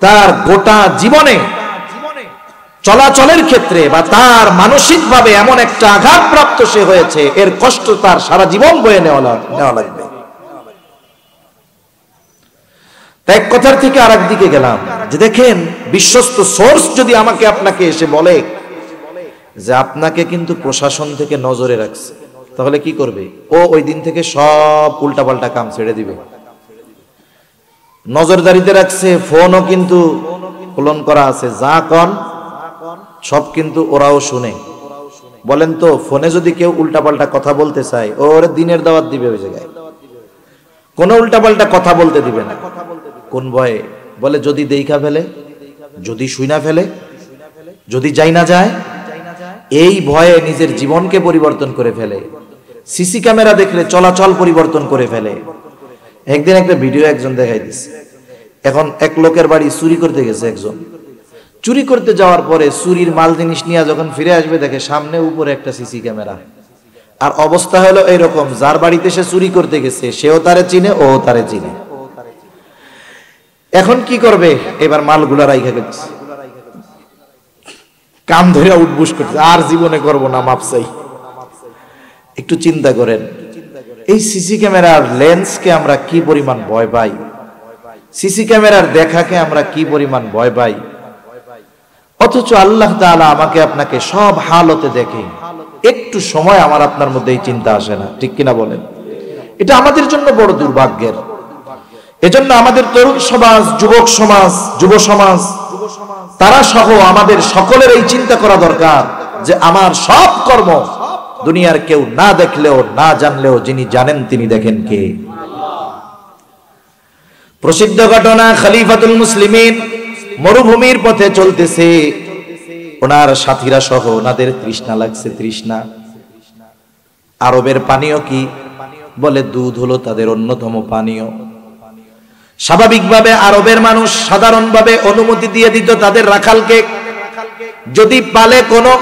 তার গোটা জীবনে চলাচলের ক্ষেত্রে বা তার মানসিকভাবে এমন একটা আঘাতপ্রাপ্ত সে হয়েছে, এর কষ্ট তার সারা জীবন বয়ে নেওয়া লাগবে। তাই এক কথার থেকে আর এক দিকে গেলাম যে দেখেন, বিশ্বস্ত সোর্স যদি আমাকে আপনাকে এসে বলে যে আপনাকে কিন্তু প্রশাসন থেকে নজরে রাখছে, তাহলে কি করবে? ও ওই দিন থেকে সব উল্টাপাল্টা কাম ছেড়ে দিবে। নজরদারিতে রাখছে, ফোনও কিন্তু ক্লোন করা আছে, যা কন সব কিন্তু ওরাও শুনে। বলেন তো, ফোনে যদি কেউ উল্টাপাল্টা কথা বলতে চায়, ওর দিনের দাওয়াত দিবে ওই জায়গায়, কোনো উল্টাপাল্টা কথা বলতে দিবে না। কোন ভয়ে? বলে যদি দেখা ফেলে, যদি শুইনা ফেলে, যদি যাই না যায়, এই ভয়ে নিজের জীবনকে পরিবর্তন করে ফেলে। সিসি ক্যামেরা দেখলে চলাচল পরিবর্তন করে ফেলে। একদিন একটা ভিডিও একজন দেখাই দিচ্ছে, এখন এক লোকের বাড়ি চুরি করতে গেছে একজন। চুরি করতে যাওয়ার পরে চুরির মাল জিনিস নিয়ে যখন ফিরে আসবে, দেখে সামনে উপরে একটা সিসি ক্যামেরা। আর অবস্থা হলো এইরকম, যার বাড়িতে সে চুরি করতে গেছে সেও তারে চিনে, ও তারে চিনে। এখন কি করবে? এবার মালগুলা রাইখা গেছে, কাম ধরে উঠবুস করছে, আর জীবনে করব না, মাপ চাই। একটু চিন্তা করেন, এই সিসি ক্যামেরার লেন্সকে আমরা কি পরিমাণ ভয় পাই, সিসি ক্যামেরার দেখাকে আমরা কি পরিমাণ ভয় পাই। অথচ আল্লাহ তাআলা আমাকে আপনাকে সব হালতে দেখে, একটু সময় আমার আপনার মধ্যে এই চিন্তা আসে না, ঠিক কিনা বলেন? এটা আমাদের জন্য বড় দুর্ভাগ্যের। এজন্য আমাদের তরুণ সমাজ, যুবক সমাজ, যুব সমাজ, তারা সহ আমাদের সকলের এই চিন্তা করা দরকার যে আমার সব কর্ম দুনিয়ার কেউ না দেখলেও না জানলেও যিনি জানেন তিনি দেখেন কে? প্রসিদ্ধ ঘটনা, খলিফাতুল মুসলিমিন মরুভূমির পথে চলতেছে, ওনার সাথীরা সহ ওনাদের তৃষ্ণা লাগছে, তৃষ্ণা। আরবের পানীয় কি? বলে দুধ হলো তাদের অন্যতম পানীয়। স্বাভাবিকভাবে আরবের মানুষ সাধারণভাবে অনুমতি দিয়ে দিত তাদের রাখালকে, যদি পালে কোনো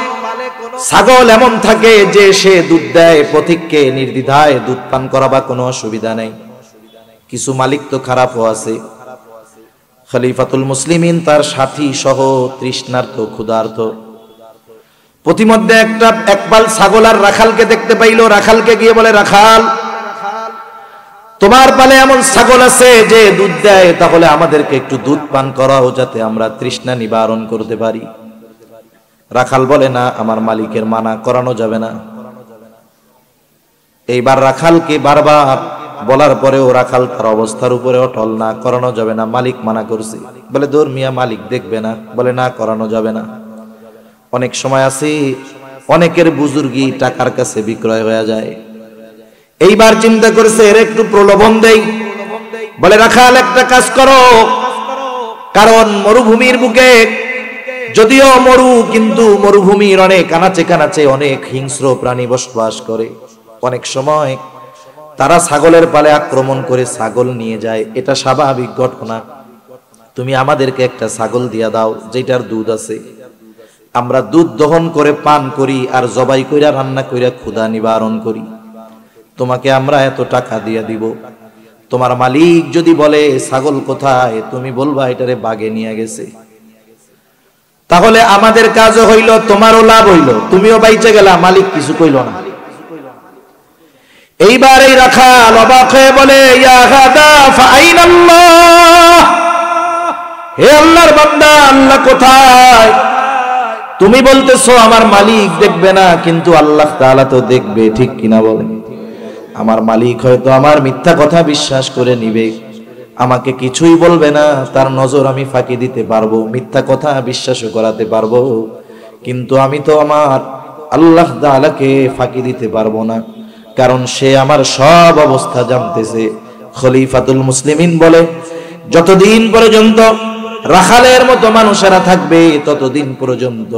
ছাগল এমন থাকে যে সে দুধ দেয়, পথিককে নির্দ্বিধায় দুধ পান করাবা, কোনো অসুবিধা নেই। কিছু মালিক তো খারাপও আছে। খলিফাতুল মুসলিমিন তার সাথী সহ তৃষ্ণার্ত, ক্ষুধার্ত, প্রতিমধ্যে একপাল ছাগল আর রাখালকে দেখতে পাইল। রাখালকে গিয়ে বলে, রাখাল, তোমার পালে এমন ছাগল আছে যে দুধ দেয়, তাহলে আমাদেরকে একটু দুধ পান করাও, যাতে আমরা তৃষ্ণা নিবারণ করতে পারি। রাখাল বলে, না, আমার মালিকের মানা করানো যাবে না। এইবার রাখালকে বারবার বলার পরেও রাখাল তার অবস্থার উপরে অটল, না, করানো যাবে না, মালিক মানা করছে। বলে, দূর মিয়া, মালিক দেখবে না। বলে, না, করানো যাবে না। অনেক সময় আছে অনেকের বুজুর্গি টাকার কাছে বিক্রয় হয়ে যায়। এইবার চিন্তা করেছে এর একটু প্রলোভন দেই। বলে, রাখাল, একটা কাজ করো, কারণ মরুভূমির বুকে, যদিও মরু, কিন্তু মরুভূমির অনেক আনাচে কানাচে অনেক হিংস্র প্রাণী বসবাস করে। অনেক সময় তারা ছাগলের পালে আক্রমণ করে ছাগল নিয়ে যায়, এটা স্বাভাবিক ঘটনা। তুমি আমাদেরকে একটা ছাগল দিয়া দাও যেটার দুধ আছে, আমরা দুধ দহন করে পান করি আর জবাই কইরা রান্না কইরা ক্ষুধা নিবারণ করি। তোমাকে আমরা এত টাকা দিয়ে দিব। তোমার মালিক যদি বলে ছাগল কোথায়, তুমি বলবা এটারে বাগে নিয়ে গেছে। তাহলে আমাদের কাজও হইল, তোমারও লাভ হইল, তুমিও বাইচে গেলা, মালিক কিছু কইল না। এইবার এই রাখাল অবাক হয়ে বলে, ইয়া গাদা ফাইনাল্লাহ, হে আল্লাহর বান্দা, আল্লাহ কোথায়? তুমি বলতেছো আমার মালিক দেখবে না, কিন্তু আল্লাহ তাআলা তো দেখবে, ঠিক কিনা বলেন? আমার মালিক হয়তো আমার মিথ্যা কথা বিশ্বাস করে নিবে, আমাকে কিছুই বলবে না, তার নজর আমি ফাঁকি দিতে পারবো, মিথ্যা কথা বিশ্বাস করাতে পারবো, কিন্তু আমি তো আমার আল্লাহ তাআলাকে ফাঁকি দিতে পারবো না, কারণ সে আমার সব অবস্থা জানতেছে। খলিফাতুল মুসলিমিন বলে, যতদিন পর্যন্ত রাখালের মতো মানুষেরা থাকবে, ততদিন পর্যন্ত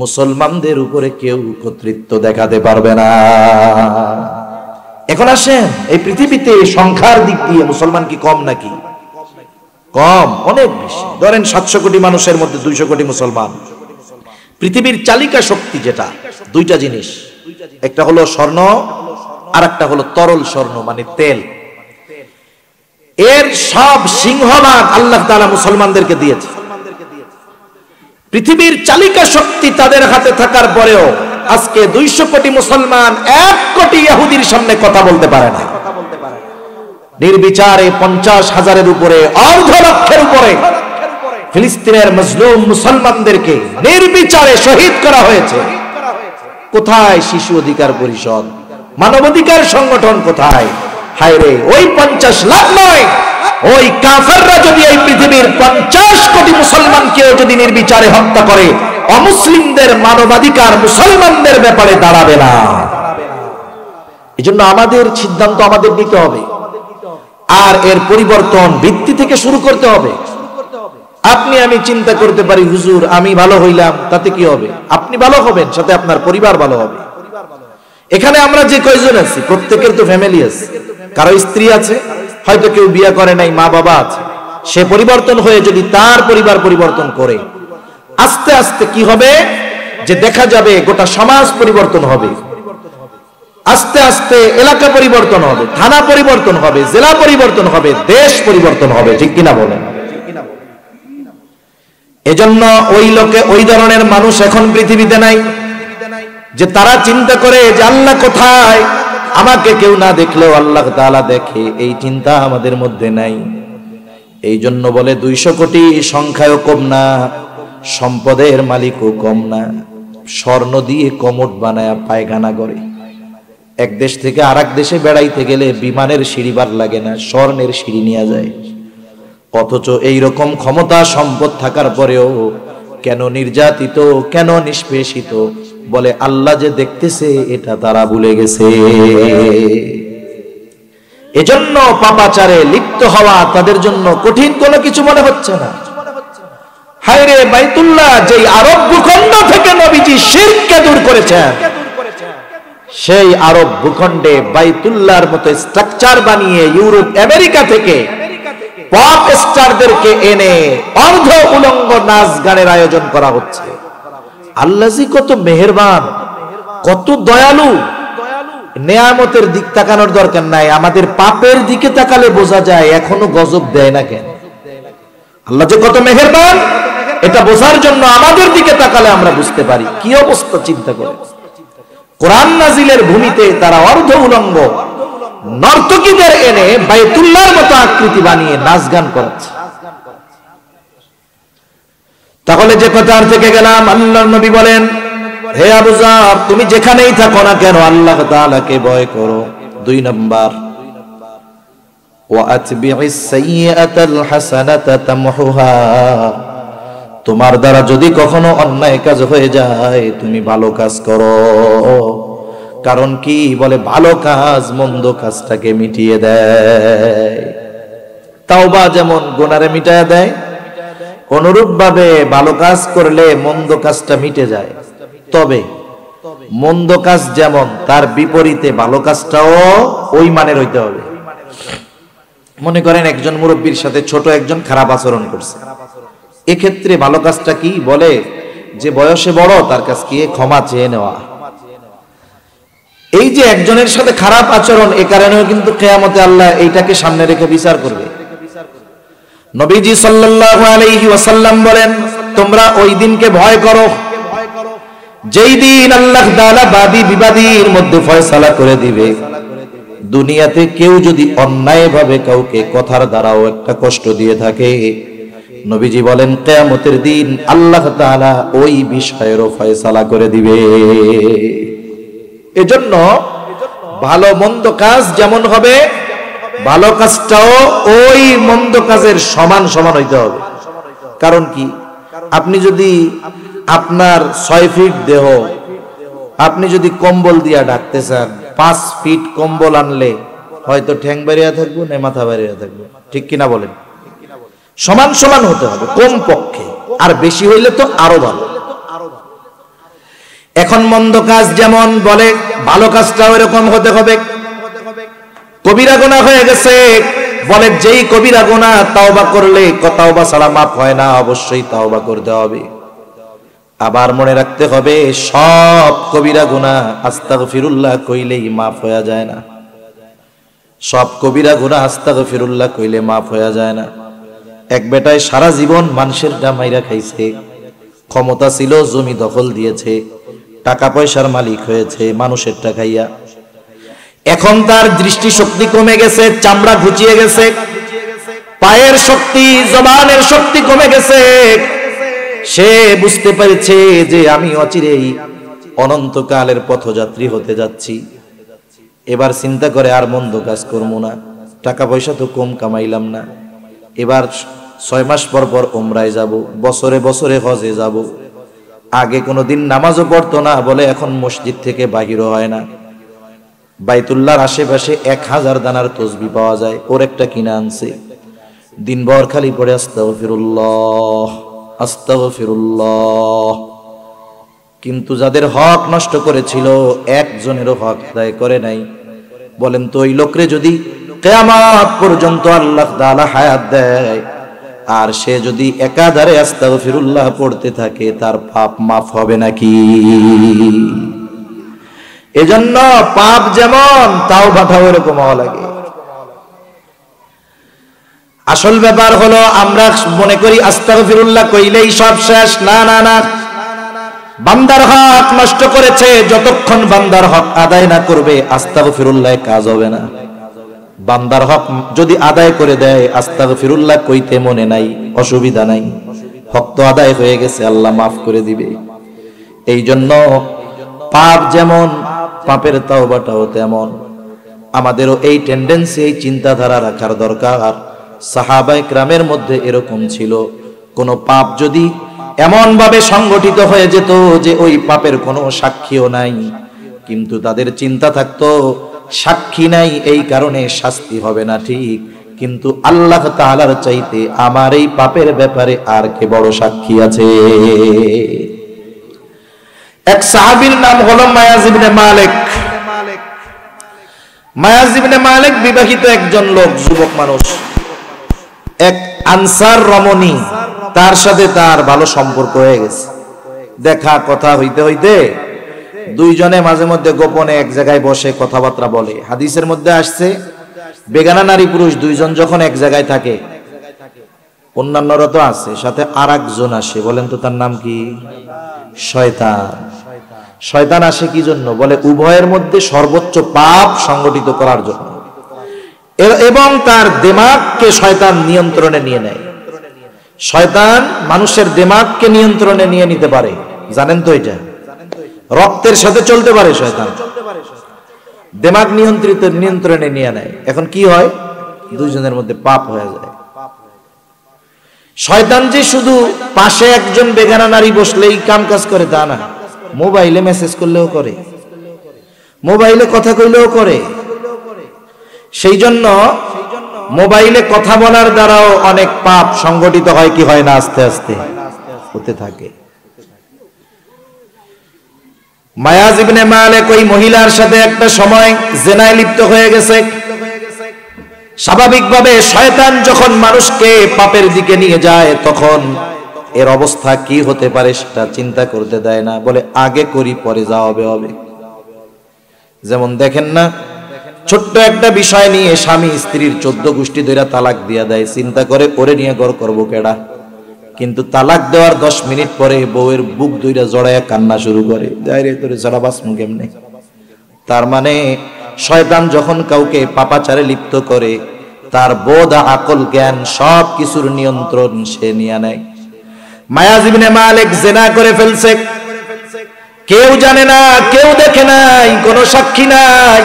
মুসলমানদের উপরে কেউ কর্তৃত্ব দেখাতে পারবে না। এখন আসেন, এই পৃথিবীতে সংখ্যার দিক দিয়ে মুসলমান কি কম নাকি? কম, অনেক বেশি। ধরেন 700 কোটি মানুষের মধ্যে 200 কোটি মুসলমান। পৃথিবীর চালিকা শক্তি যেটা, দুইটা জিনিস, একটা হলো স্বর্ণ আর একটা হলো তরল স্বর্ণ, মানে তেল। এর সব সিংহভাগ আল্লাহ তাআলা মুসলমানদেরকে দিয়েছে। পৃথিবীর চালিকা শক্তি তাদের হাতে থাকার পরেও আজকে 200 কোটি মুসলমান 1 কোটি ইহুদির সামনে কথা বলতে পারে না। নির্বিচারে 50,000-এর উপরে, অর্ধ লক্ষের উপরে ফিলিস্তিনের মজলুম মুসলমানদেরকে নির্বিচারে শহীদ করা হয়েছে। কোথায় শিশু অধিকার পরিষদ, মানবাধিকার সংগঠন কোথায়? হায় রে, ওই 50 লাখ নয়, ওই কাফেররা যদি এই পৃথিবীর 50 কোটি মুসলমানকে যদি নির্বিচারে হত্যা করে, অমুসলিমদের মানবাধিকার মুসলমানদের ব্যাপারে দাঁড়াবে না। এজন্য আমাদের সিদ্ধান্ত আমাদের নিতে হবে, আর এর পরিবর্তন ভিত্তি থেকে শুরু করতে হবে। আপনি আমি চিন্তা করতে পারি, হুজুর আমি ভালো হইলাম, তাতে কি হবে? আপনি ভালো হবেন, সাথে আপনার পরিবার ভালো হবে। এখানে আমরা যে কয়জন আছি, প্রত্যেকের তো ফ্যামিলি আছে, কারো স্ত্রী আছে, হয়তো কেউ বিয়ে করে নাই, মা বাবা আছে। সে পরিবর্তন হয়ে যদি তার পরিবার পরিবর্তন করে, আস্তে আস্তে কি হবে যে দেখা যাবে গোটা সমাজ পরিবর্তন হবে, আস্তে আস্তে এলাকা পরিবর্তন হবে, থানা পরিবর্তন হবে, জেলা পরিবর্তন হবে, দেশ পরিবর্তন হবে, ঠিক কিনা বলেন? এজন্য ওই ধরনের মানুষ এখন পৃথিবীতে নাই যে তারা চিন্তা করে যে আল্লাহ কোথায়, আমাকে কেউ না দেখলেও আল্লাহ তাআলা দেখে, এই চিন্তা আমাদের মধ্যে নাই। এই জন্য বলে 200 কোটি সংখ্যায়ও কম না, সম্পদের মালিকও কম না। স্বর্ণ দিয়ে কমোড বানায়া পায়খানা করে। এক দেশ থেকে আরেক দেশে বেড়াইতে গেলে বিমানের সিঁড়িবার লাগে না, স্বর্ণের সিঁড়ি নিয়ে যায়। অথচ এইরকম ক্ষমতা সম্পদ থাকার পরেও কেন নির্যাতিত, কেন নিষ্পেষিত? বলে আল্লাহ যে দেখতেছে এটা তারা ভুলে গেছে। এজন্য পাপাচারে লিপ্ত হওয়া তাদের জন্য কঠিন কোনো কিছু মনে হচ্ছে না। হায়রে বাইতুল্লাহ যেই আরব ভূখণ্ড থেকে নবীজি শিরককে দূর করেছেন, সেই আরব ভূখণ্ডে বাইতুল্লাহর মতো স্ট্রাকচার বানিয়ে ইউরোপ আমেরিকা থেকে পপ স্টারদেরকে এনে অর্ধ উলঙ্গ নাচ গানের আয়োজন করা হচ্ছে। আল্লাহ জি কত মেহেরবান, কত দয়ালু। নেয়ামতের দিক তাকানোর দরকার নাই, আমাদের পাপের দিকে তাকালে বোঝা যায় এখনো গজব দেয় না কেন। আল্লাহ যে কত মেহেরবান এটা বোঝার জন্য আমাদের দিকে তাকালে আমরা বুঝতে পারি। কি অবস্থা চিন্তা করে। কোরআন নাজিলের ভূমিতে তারা অর্ধ উলঙ্গ নর্তকীদের এনে বাইতুল্লাহর মতো আকৃতি বানিয়ে নাচ গান করাচ্ছে। তাহলে যে কথা আর থেকে গেলাম, আল্লাহর নবী বলেন, হে আবু যার তুমি যেখানেই থাকো না কেন আল্লাহ তাআলাকে ভয় করো। 2 নাম্বার, ওয়া আতবি'is সাইয়্যাতাল হাসানাতা তামহুহা, তোমার দ্বারা যদি কখনো অন্যায় কাজ হয়ে যায় তুমি ভালো কাজ করো। কারণ কি? বলে ভালো কাজ মন্দ কাজটাকে মিটিয়ে দেয়। তাওবা যেমন গুনারে মিটায় দেয়, অনুরূপ ভাবে ভালো কাজ করলে মন্দ কাজটা মিটে যায়। তবে মন্দ কাজ যেমন, তার বিপরীতে ভালো কাজটাও ওই মানের হইতে হবে। মনে করেন একজন মুরব্বীর সাথে ছোট একজন খারাপ আচরণ করছে, এক্ষেত্রে ভালো কাজটা কি? বলে যে বয়সে বড় তার কাছে গিয়ে ক্ষমা চেয়ে নেওয়া। এই যে একজনের সাথে খারাপ আচরণ, এ কারণেও কিন্তু কিয়ামতে আল্লাহ এইটাকে সামনে রেখে বিচার করবে। নবীজি সাল্লাল্লাহু আলাইহি ওয়াসাল্লাম বলেন, তোমরা ওই দিনকে ভয় করো যেই দিন আল্লাহ তাআলা বাদী বিবাদীর মধ্যে ফয়সালা করে দিবে। দুনিয়াতে কেউ যদি অন্যায়ভাবে কাউকে কথার দ্বারাও একটা কষ্ট দিয়ে থাকে, নবীজি বলেন কিয়ামতের দিন আল্লাহ তাআলা ওই বিষয়েরও ফয়সালা করে দিবে। এজন্য ভালো মন্দ কাজ যেমন হবে, ভালো কাজটাও ওই মন্দ কাজের সমান সমান হইতে হবে। কারণ কি? আপনি যদি আপনার 6 ফিট দেহ আপনি যদি কম্বল দিয়া ঢাকতে চান, 5 ফিট কম্বল আনলে হয়তো ঠ্যাং বেরিয়ে থাকবো না মাথা বেরিয়ে থাকবো, ঠিক কিনা বলেন? সমান সমান হতে হবে কম পক্ষে, আর বেশি হইলে তো আরো ভালো। এখন মন্দ কাজ যেমন, বলে ভালো কাজটাও এরকম হতে হবে। কবিরা গুনাহ হয়ে গেছে, বলে যেই কবিরা গুনাহ তাওবা করলে তাওবা ছাড়া মাফ হয় না, অবশ্যই তাওবা করতে হবে। আবার মনে রাখতে হবে সব কবিরা গুনাহ আস্তাগফিরুল্লাহ কইলেই মাফ হয়ে যায় না। সব কবিরা গুনাহ আস্তাগফিরুল্লাহ কইলে মাফ হয়ে যায় না। এক বেটায় সারা জীবন মানুষের মাইরা খাইছে, ক্ষমতা ছিল, জমি দখল দিয়েছে, টাকা পয়সার মালিক হয়েছে মানুষের টাকা খাইয়া। এখন তার দৃষ্টি শক্তি কমে গেছে, চামড়া ঘুচিয়ে গেছে, পায়ের শক্তি জবানের শক্তি কমে গেছে। সে বুঝতে পেরেছে যে আমি অচিরেই অনন্তকালের পথযাত্রী হতে যাচ্ছি। এবার চিন্তা করে আর মন্দ কাজ করবো না, টাকা পয়সা তো কম কামাইলাম না, এবার 6 মাস পর পর উমরায় যাব, বছরে বছরে হজে যাব। আগে কোনোদিন নামাজও পড়তো না, বলে এখন মসজিদ থেকে বাহিরও হয় না। বাইতুল্লাহর আশেপাশে 1000 দানার তসবিহ পাওয়া যায়, ওর একটা কিনে আনছে, দিনভর খালি পড়ে আস্তাগফিরুল্লাহ আস্তাগফিরুল্লাহ। কিন্তু যাদের হক নষ্ট করেছিল একজনেরও হক আদায় করে নাই। বলেন তো ওই লোকরে যদি কিয়ামত পর্যন্ত আল্লাহ তাআলা হায়াত দেয়, আর সে যদি একাধারে আস্তাগফিরুল্লাহ পড়তে থাকে, তার পাপ মাফ হবে নাকি? এজন্য পাপ যেমন তাওবাটাও এরকম হওয়া লাগে। আসল ব্যাপার হলো আমরা মনে করি আস্তাগফিরুল্লাহ কইলেই সব শেষ। না না না, বান্দার হক নষ্ট করেছে, যতক্ষণ বান্দার হক আদায় না করবে আস্তাগফিরুল্লাহ কাজ হবে না। বান্দার হক যদি আদায় করে দেয়, আস্তাগফিরুল্লাহ কইতে মনে নাই, অসুবিধা নাই, হক তো আদায় হয়ে গেছে, আল্লাহ মাফ করে দিবে। এই জন্য পাপ যেমন, পাপের তাওবাটাও তেমন। আমাদেরও এই টেন্ডেন্সি, এই চিন্তাধারা রাখার দরকার। সাহাবায়ে কেরামের মধ্যে এরকম ছিল, কোন পাপ যদি এমন ভাবে সংগঠিত হয়ে যেত যে ওই পাপের কোনো সাক্ষীও নাই, কিন্তু তাদের চিন্তা থাকতো সাক্ষী নাই এই কারণে শাস্তি হবে না ঠিক, কিন্তু আল্লাহ তাআলার চাইতে আমার এই পাপের ব্যাপারে আর কে বড় সাক্ষী আছে। এক সাহাবীর নাম হলো মায়াজ ইবনে মালিক। মায়াজ ইবনে মালিক বিবাহিত একজন লোক, যুবক মানুষ। এক আনসার রমণী, তার সাথে তার ভালো সম্পর্ক হয়ে গেছে। দেখা কথা হইতে হইতে দুইজনে মাঝে মধ্যে গোপনে এক জায়গায় বসে কথাবার্তা বলে। হাদিসের মধ্যে আসছে, বেগানা নারী পুরুষ দুইজন যখন এক জায়গায় থাকে, অন্যান্যরা তো আছে, সাথে আর একজন আসে। বলেন তো তার নাম কি? শয়তান। শয়তান আসে কি জন্য? বলে উভয়ের মধ্যে সর্বোচ্চ পাপ সংগঠিত করার জন্য, এবং তার দিমাগকে শয়তান নিয়ন্ত্রণে নিয়ে নেয়। শয়তান মানুষের দিমাগকে নিয়ন্ত্রণে নিয়ে নিতে পারে, জানেন তো? এটা রক্তের সাথে চলতে পারে। শয়তান দিমাগ নিয়ন্ত্রণে নিয়ে নেয়। এখন কি হয়? দুইজনের মধ্যে পাপ হয়ে যায়। শয়তান যে শুধু পাশে একজন বেগানা নারী বসলেই কাম কাজ করে তা না, মোবাইলে মেসেজ করলেও করে, মোবাইলে কথা কইলেও করে। সেই জন্য মোবাইলে কথা বলার দ্বারাও অনেক পাপ সংগঠিত হয় কি হয় না? আস্তে আস্তে হতে থাকে। মায়াজ ইবনে মালিক ওই মহিলার সাথে একটা সময় জিনায় লিপ্ত হয়ে গেছে। স্বাভাবিকভাবে শয়তান যখন মানুষকে পাপের দিকে নিয়ে যায়, তখন এর অবস্থা কি হতে পারে সেটা চিন্তা করতে দেয় না, বলে আগে করি পরে যা হবে হবে। যেমন দেখেন না, ছোট্ট একটা বিষয় নিয়ে স্বামী স্ত্রীর 14 গোষ্ঠী ধরে তালাক দিয়া দেয়, চিন্তা করে ওরে নিয়ে ঘর করবো কেডা। কিন্তু তালাক দেওয়ার 10 মিনিট পরে বউয়ের বুক ধইরা জড়ায়া কান্না শুরু করে, যাই রে তোরে ছাড়া বাঁচমু কেমনে। তার মানে শয়তান যখন কাউকে পাপাচারে লিপ্ত করে, তার বোধ আকল জ্ঞান সব কিছুর নিয়ন্ত্রণ সে নিয়ে নেয়। মায়াজ ইবনে মালিক জিনা করে ফেলছে, কেউ জানে না, কেউ দেখে নাই, কোনো সাক্ষী নাই,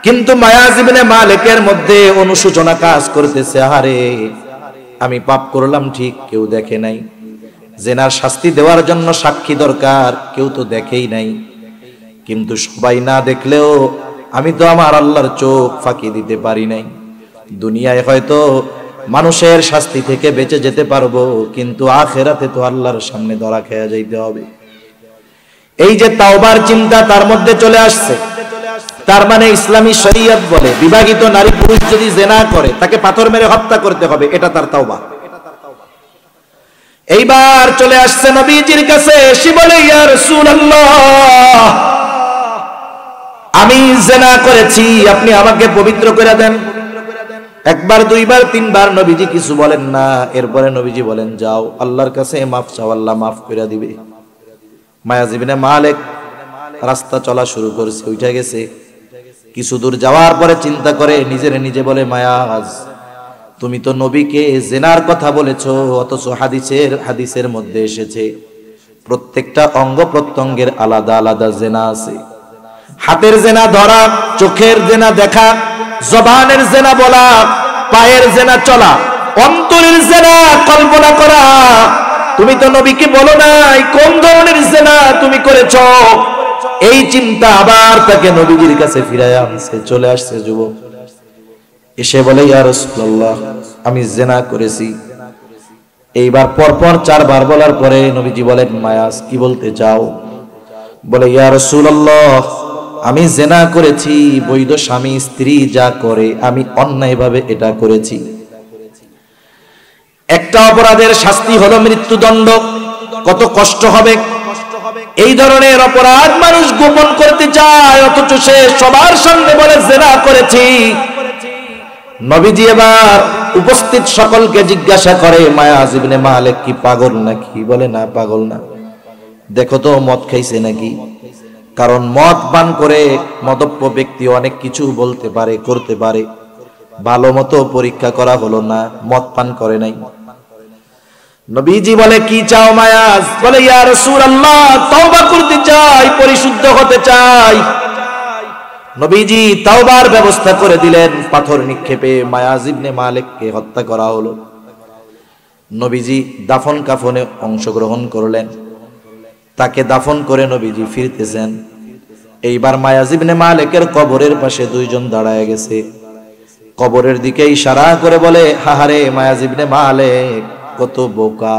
কিন্তু মায়াজ ইবনে মালিকের মধ্যে অনুশোচনা কাজ করতেছে, আরে আমি পাপ করলাম ঠিক, কেউ দেখে নাই। জিনার শাস্তি দেওয়ার জন্য সাক্ষী দরকার, কেউ তো দেখেই নাই। কিন্তু সবাই না দেখলেও আমি তো আমার আল্লাহর চোখ ফাঁকি দিতে পারি নাই। দুনিয়ায় হয়তো মানুষের শাস্তি থেকে বেঁচে যেতে পারবো, কিন্তু আখিরাতে তো আল্লাহর সামনে ধরা খেয়ে যাইতে হবে। এই যে তাওবার চিন্তা তার মধ্যে চলে আসছে, তার মানে ইসলামী শরীয়ত বলে বিবাহিত নারী পুরুষ যদি জিনা করে তাকে পাথর মেরে হত্যা করতে হবে, এটা তার তাওবা। এইবার চলে আসছে নবীজির কাছে, এসে বলে ইয়া রাসূলুল্লাহ, আমি জিনা করেছি, আপনি আমাকে পবিত্র করে দেন। একবার, দুইবার, তিনবার নবীজি কিছু বলেন না। এরপরে নবীজি বলেন, যাও আল্লাহর কাছে মাফ চাও, আল্লাহ মাফ করে দিবে। মায়াজ ইবনে মালিক রাস্তা চলা শুরু করেছে, উঠে গেছে। কিছু দূর যাওয়ার পরে চিন্তা করে নিজের নিজে বলে, মায়াজ তুমি তো নবীকে জিনার কথা বলেছো, অথচ হাদিসের মধ্যে এসেছে প্রত্যেকটা অঙ্গ প্রত্যঙ্গের আলাদা আলাদা জিনা আছে। হাতের জিনা ধরা, চোখের জিনা দেখা, জবানের জিনা বলা, পায়ের জিনা চলা, অন্তরের জিনা কল্পনা করা। তুমি তো নবীকে বলো নাই কোন ধরনের জিনা তুমি করেছো। এই চিন্তা আবার তাকে নবীজির কাছে ফিরায় আনছে। চলে আসছে যুবক, এসে বলে, ইয়া রাসূলুল্লাহ, আমি জিনা করেছি। এইবার পরপর 4 বার বলার পরে নবীজি বলেন, মায়াজ কি বলতে চাও? বলে, ইয়া রাসূলুল্লাহ, আমি জিনা করেছি, বৈধ স্বামী স্ত্রী যা করে আমি অন্যায়ভাবে এটা করেছি। একটা অপরাধের শাস্তি হলো মৃত্যুদণ্ড। কত কষ্ট হবে! এই ধরনের অপরাধ মানুষ গোপন করতে চায়, অথচ সে সবার সামনে বলে জিনা করেছি। নবীজি এবার উপস্থিত সকলকে জিজ্ঞাসা করে, মায়াজ ইবনে মালিক কি পাগল নাকি? বলে, না পাগল না। দেখো তো মদ খাইছে নাকি? কারণ মদ পান করে মদপ্য ব্যক্তি অনেক কিছু বলতে পারে, করতে পারে। ভালো মতো পরীক্ষা করা হলো না, মদ পান করে নাই। নবীজি বলে কি চাও মায়াজ? বলে ইয়া রাসূলুল্লাহ তওবা করতে চাই, পরিশুদ্ধ হতে চাই। নবীজি তাওবার ব্যবস্থা করে দিলেন। পাথর নিক্ষেপে মায়াজ ইবনে মালিককে হত্যা করা হলো। নবীজি দাফন কাফনে অংশগ্রহণ করলেন। তাকে দাফন করে নবীজি ফিরতেছেন। এইবার মায়াজ ইবনে মালিকের কবরের পাশে দুইজন দাঁড়ায় গেছে। কবরের দিকে ইশারা করে বলে, হাহারে মায়াজ ইবনে মালিক কত বোকা,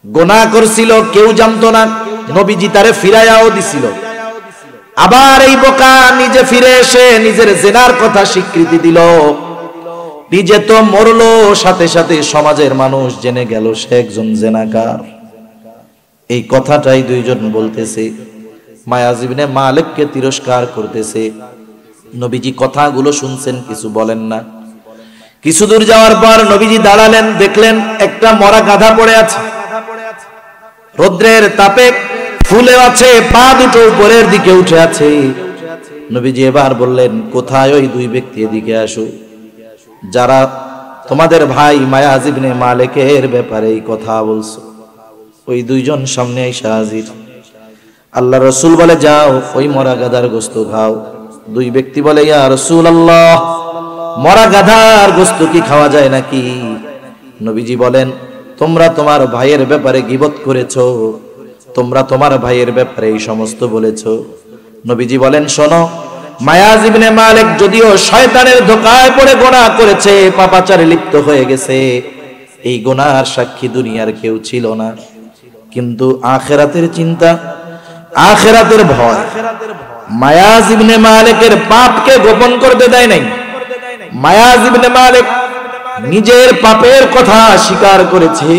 গুনাহ করছিল কেউ জানতো না, নবীজি তারে ফিরাইয়াও দিছিল। আবার এই বোকা নিজে ফিরে এসে নিজের জিনার কথা স্বীকৃতি দিল। নিজে তো মরলো, সাথে সাথে সমাজের মানুষ জেনে গেল সে একজন জিনাকার। এই কথাটাই দুইজন বলতেছে, মায়াজ ইবনে মালিককে তিরস্কার করতেছে। নবীজি কথাগুলো শুনছেন, কিছু বলেন না। কিছু দূর যাওয়ার পর নবীজি দাঁড়ালেন, দেখলেন একটা মরা গাধা পড়ে আছে, রৌদ্রের তাপে ফুলে আছে, পা দুটো উপরের দিকে উঠে আছে। নবীজি এবার বললেন, কোথায় ওই দুই ব্যক্তি? এদিকে আসো, যারা তোমাদের ভাই মায়াজ ইবনে মালিকের ব্যাপারে এই কথা বলছো। ওই দুইজন সামনে এসে হাজির। আল্লাহ রাসূল বলে, যাও ওই মরা গাধার গোশত খাও। দুই ব্যক্তি বলে, ইয়া রাসূলুল্লাহ মরা গাধার গোশত কি খাওয়া যায় নাকি? নবীজি বলেন, তোমরা তোমার ভাইয়ের ব্যাপারে গীবত করেছো, তোমরা তোমার ভাইয়ের ব্যাপারে এই সমস্ত বলেছো। নবীজি বলেন, শোনো, মায়াজ ইবনে মালিক যদিও শয়তানের ধোঁকায় পড়ে গুনাহ করেছে, পাপাচারে লিপ্ত হয়ে গেছে, এই গুনাহর সাক্ষী দুনিয়ার কেউ ছিল না, কিন্তু আখিরাতের চিন্তা, আখিরাতের ভয় মায়াজ ইবনে মালিকের পাপকে গোপন করতে দেয় নাই। মায়াজ ইবনে মালিক নিজের পাপের কথা স্বীকার করেছে,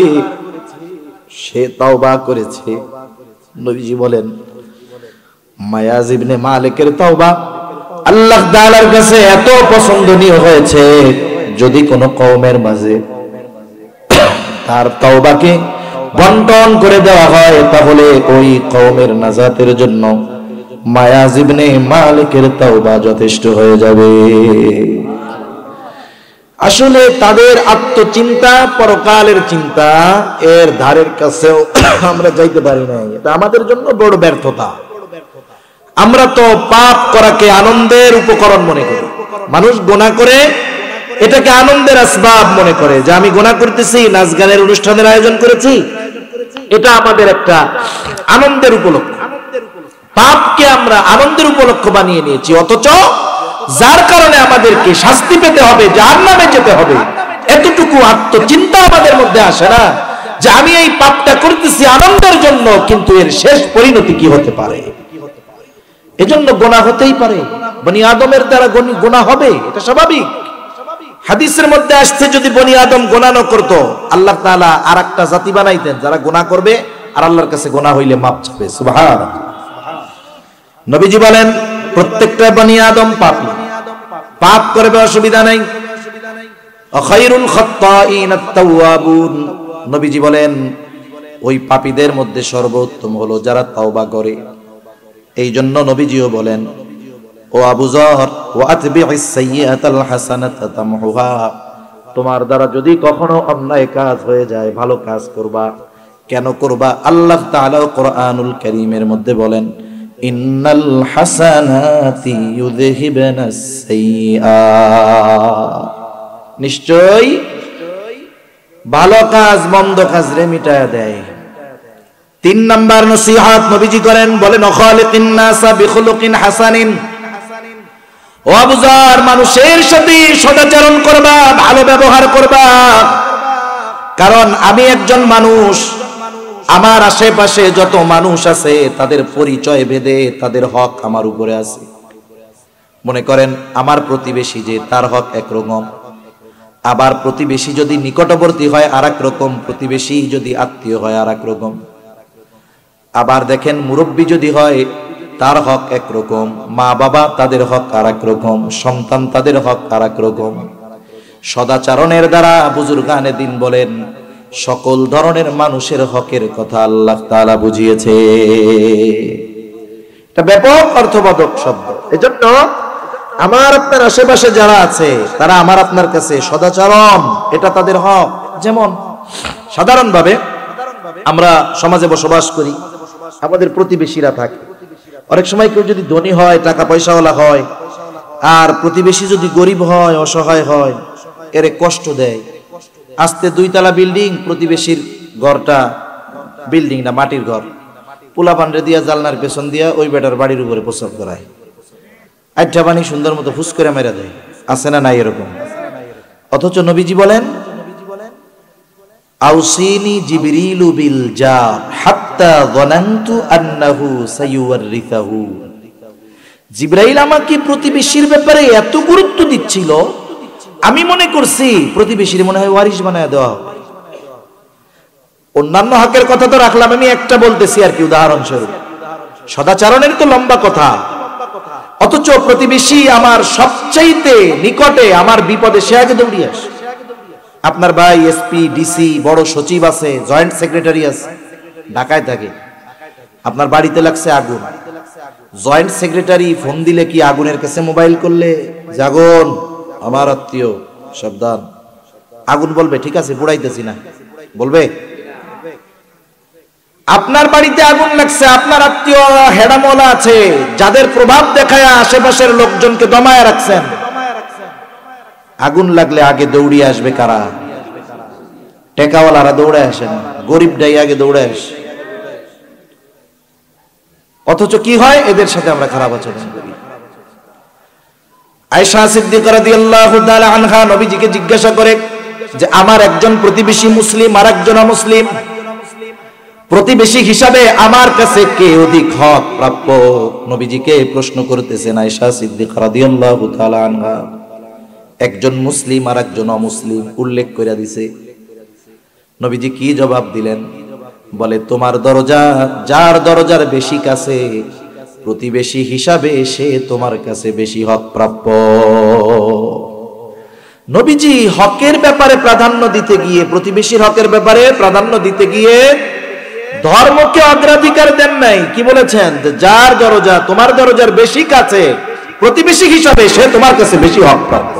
সে তাওবা করেছে। নবীজি বলেন, মায়াজ ইবনে মালিকের তাওবা আল্লাহ তাআলার কাছে এত পছন্দনীয় হয়েছে, যদি কোন কওমের মাঝে তার তাওবাকে বন্টন করে দেওয়া হয়, তাহলে ওই কওমের নাজাতের জন্য মায়াজ ইবনে মালিকের তাওবা যথেষ্ট হয়ে যাবে। আসলে তাদের আত্মচিন্তা, পরকালের চিন্তা, এর ধারের কাছেও আমরা যাইতে পারি না। এটা আমাদের জন্য বড় ব্যর্থতা। আমরা তো পাপ করাকে আনন্দের উপকরণ মনে করি। মানুষ গুনাহ করে এটাকে আনন্দের আসবাব মনে করে, যে আমি গুনাহ করতেছি, নাচ গানের অনুষ্ঠানের আয়োজন করেছি, এটা আমাদের একটা আনন্দের উপলক্ষ। পাপকে আমরা আনন্দের উপলক্ষ বানিয়ে নিয়েছি, অথচ যার কারণে আমাদেরকে শাস্তি পেতে হবে, জাহান্নামে যেতে হবে, এতটুকু আত্মচিন্তা আমাদের মধ্যে আসে না, যে আমি এই পাপটা করতেছি আনন্দের জন্য, কিন্তু এর শেষ পরিণতি কি হতে পারে। এজন্য গুনাহ হতেই পারে, বনি আদমের দ্বারা গুনাহ হবে, এটা স্বাভাবিক। হাদিসের মধ্যে আসছে, যদি বনি আদম গুনাহ না করতো, আল্লাহ তাআলা আরেকটা জাতি বানাইতেন যারা গুনাহ করবে আর আল্লাহর কাছে গুনাহ হইলে মাপ চাবে। সুবহানাল্লাহ। নবীজি বলেন, প্রত্যেকটা বনি আদম পাপী, পাপ করবে, অসুবিধা নাই। খায়রুল খাত্তাইন আত-তাওয়াবুন, নবীজি বলেন ওই পাপীদের মধ্যে সর্বোত্তম হলো যারা তাওবা করে। এই জন্য নবীজিও বলেন, ও আবু যর, ওয়া আতবি'is সাইয়্যাতাল হাসানাতা তামহুহা, তোমার দ্বারা যদি কখনো অন্যায় কাজ হয়ে যায়, ভালো কাজ করবা। কেন করবা? আল্লাহ তাআলা কোরআনুল কারীমের মধ্যে বলেন, ইন্নাল হাসানাতি ইউযহিবুনাস সাইয়্যাত, নিশ্চয় ভালো কাজ মন্দ কাজ রে মিটায়া দেয়। 3 নাম্বার নসিহত নবীজি করেন, বলেন খালিকিন নাসা বিখুলুকিন হাসানিন, ও আবু যর, মানুষের সাথে সদাচরণ করবা, ভালো ব্যবহার করবা। কারণ আমি একজন মানুষ, আমার আশেপাশে যত মানুষ আছে তাদের পরিচয় ভেদে তাদের হক আমার উপরে আছে। মনে করেন আমার প্রতিবেশী যে, তার হক একরকম, আবার প্রতিবেশী যদি নিকটবর্তী হয় আর এক রকম, প্রতিবেশী যদি আত্মীয় হয় আর এক রকম। আবার দেখেন মুরব্বী যদি হয় তার হক একরকম, মা বাবা তাদের হক আর এক রকম, সন্তান তাদের হক আর এক রকম। সদাচরণের দ্বারা বুজুর্গানে দিন বলেন, সকল ধরনের মানুষের হকের কথা আল্লাহ তাআলা বুঝিয়েছে। এটা ব্যাপক অর্থবোধক শব্দ। এজন্য আমার আপনার আশেপাশে যারা আছে তারা আমার আপনার কাছে সদাচরণ, এটা তাদের হক। যেমন সাধারণভাবে আমরা সমাজে বসবাস করি, আমাদের প্রতিবেশীরা থাকে। অনেক সময় কেউ যদি ধনী হয়, টাকা পয়সাওয়ালা হয়, আর প্রতিবেশী যদি গরিব হয়, অসহায় হয়, এর কষ্ট দেয়। আস্তে 2 তলা বিল্ডিং, প্রতিবেশীর ঘরটা বিল্ডিং না, মাটির ঘর, পোলা পান্ডে দিয়া জালনার পেছন দিয়া ওই বেটার বাড়ির উপরে প্রস্রাব করায়, আইটা পানি সুন্দর মতো ফুস করে মেরা দেয়। আছে না নাই এরকম? অথচ নবীজি বলেন, আউসিনি জিবরিলু বিল জার হাত্তা যানানতু আন্নাহু সায়ুওয়ারিসাহু। জিবরাইল আমাকে প্রতিবেশীর ব্যাপারে এত গুরুত্ব দিচ্ছিল, আমি মনে করছি প্রতিবেশীর মনে হয় ওয়ারিশ বানায় দেওয়া হবে। অন্যান্য হকের কথা তো রাখলাম, আমি একটা বলতেছি আর কি, উদাহরণস্বরূপ। সদাচরণের তো লম্বা কথা, অথচ প্রতিবেশী আমার সবচাইতে নিকটে, আমার বিপদে সে আগে দৌড়িয়ে আসে। আপনার ভাই এসপি, ডিসি, বড় সচিব আছে, জয়েন্ট সেক্রেটারি আছে, ঢাকায় থাকে, আপনার বাড়িতে লাগছে আগুন, জয়েন্ট সেক্রেটারি ফোন দিলে কি আগুনের কাছে মোবাইল করলে, জাগুন আমার আত্মীয় সাবধান, আগুন বলবে ঠিক আছে পুড়াইতেছি না, বলবে? আপনার বাড়িতে আগুন লাগছে, আপনার আত্মীয় হেডামলা আছে, যাদের প্রভাব দেখায় আশেপাশের লোকজনকে দমায় রাখছেন, আগুন লাগলে আগে দৌড়িয়ে আসবে কারা? টেকাওয়ালারা দৌড়ে আসেন, গরিবটাই আগে দৌড়ে আসে। অথচ কি হয়, এদের সাথে আমরা খারাপ আচরণ করি। আয়েশা সিদ্দিকা রাদিয়াল্লাহু তাআলা আনহা নবীজিকে জিজ্ঞাসা করে যে আমার একজন প্রতিবেশী মুসলিম আর একজন অমুসলিম, প্রতিবেশী হিসাবে আমার কাছে কে অধিক হক প্রাপ্য? নবীজিকে প্রশ্ন করতেছেন আয়েশা সিদ্দিকা রাদিয়াল্লাহু তাআলা আনহা। একজন মুসলিম আর একজন অমুসলিম উল্লেখ করে দিছে। নবীজি কি জবাব দিলেন? বলে তোমার দরজা যার দরজার বেশি কাছে, প্রতিবেশী হিসাবে সে তোমার কাছে বেশি হক প্রাপ্য। নবীজি হকের ব্যাপারে প্রাধান্য দিতে গিয়ে, প্রতিবেশীর হকের ব্যাপারে প্রাধান্য দিতে গিয়ে ধর্মকে অগ্রাধিকার দেন নাই। কি বলেছেন? যার দরজা তোমার দরজার বেশি কাছে, প্রতিবেশী হিসাবে সে তোমার কাছে বেশি হক প্রাপ্য।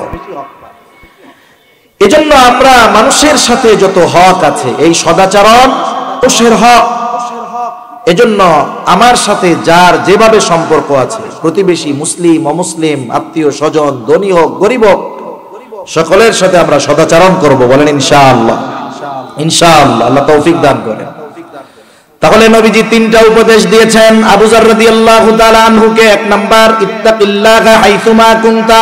এজন্য আমরা মানুষের সাথে যত হক আছে, এই সদাচরণ মানুষের হক। এজন্য আমার সাথে যার যেভাবে সম্পর্ক আছে, প্রতিবেশী, মুসলিম, অমুসলিম, আত্মীয় স্বজন, ধনী হোক, গরিব হোক, সকলের সাথে আমরা সদাচরণ করব। বলেন ইনশাআল্লাহ। ইনশাআল্লাহ, আল্লাহ তৌফিক দান করেন। তাহলে নবীজি 3টা উপদেশ দিয়েছেন আবু যর রাদিয়াল্লাহু তাআলা আনহুকে। 1 নাম্বার, ইত্তাকিল্লাহা হাইসুমা কুনতা,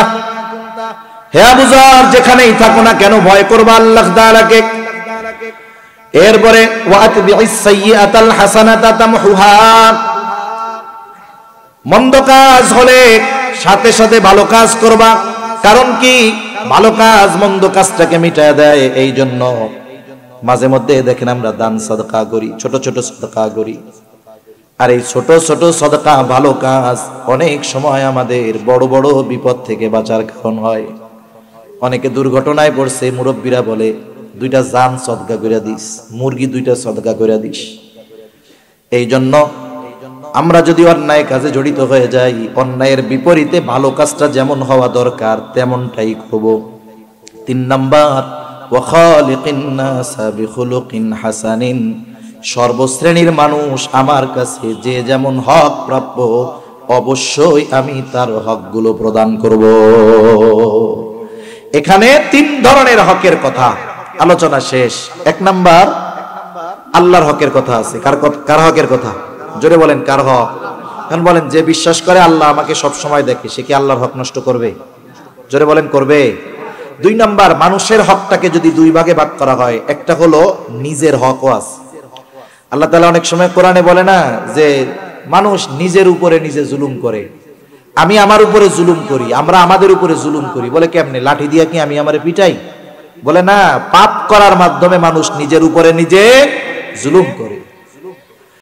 হে আবু যর যেখানেই থাকো না কেন ভয় করবা আল্লাহ তাআলাকে। এরপরে ওয়াতবিইস সাইয়্যাতাল হাসানাতা তামহুহা, মন্দ কাজ হলে সাথে সাথে ভালো কাজ করবা। কারণ কি? ভালো কাজ মন্দ কাজটাকে মিটায় দেয়। এই জন্য মাঝে মধ্যে দেখেন আমরা দান সাদকা করি, ছোট ছোট সাদকা করি, আর এই ছোট ছোট সাদকা, ভালো কাজ অনেক সময় আমাদের বড় বড় বিপদ থেকে বাঁচার কারণ হয়। অনেকে দুর্ঘটনায় পড়ছে, মুরব্বীরা বলে 2টা জান সদকা করে দিস, মুরগি 2টা সদকা করে দিস। এই জন্য আমরা যদি অন্যায় কাজে জড়িত হয়ে যাই, অন্যায়ের বিপরীতে ভালো কাজটা যেমন হওয়া দরকার তেমনটাই করব। 3 নাম্বার, ওয়া খালিকিন নাসা বিখুলুকিন হাসানিন, সর্বশ্রেণীর মানুষ আমার কাছে যে যেমন হক প্রাপ্য, অবশ্যই আমি তার হকগুলো প্রদান করব। এখানে 3 ধরনের হকের কথা আলোচনা শেষ। 1 নাম্বার, আল্লাহর হকের কথা আছে। কার হকের কথা? জোরে বলেন, কার হক? এখন বলেন, যে বিশ্বাস করে আল্লাহ আমাকে সব সময় দেখে, সে কি আল্লাহর হক নষ্ট করবে? জোরে বলেন, করবে? 2 নাম্বার, মানুষের হকটাকে যদি 2 ভাগে ভাগ করা হয়, একটা হলো নিজের হকও আছে। আল্লাহ তাআলা অনেক সময় কোরআনে বলে না যে মানুষ নিজের উপরে নিজে জুলুম করে, আমি আমার উপরে জুলুম করি, আমরা আমাদের উপরে জুলুম করি। বলে কেমনে? লাঠি দিয়া কি আমি আমারে পিটাই? বলে না, পাপ করার মাধ্যমে মানুষ নিজের উপরে নিজে জুলুম করে।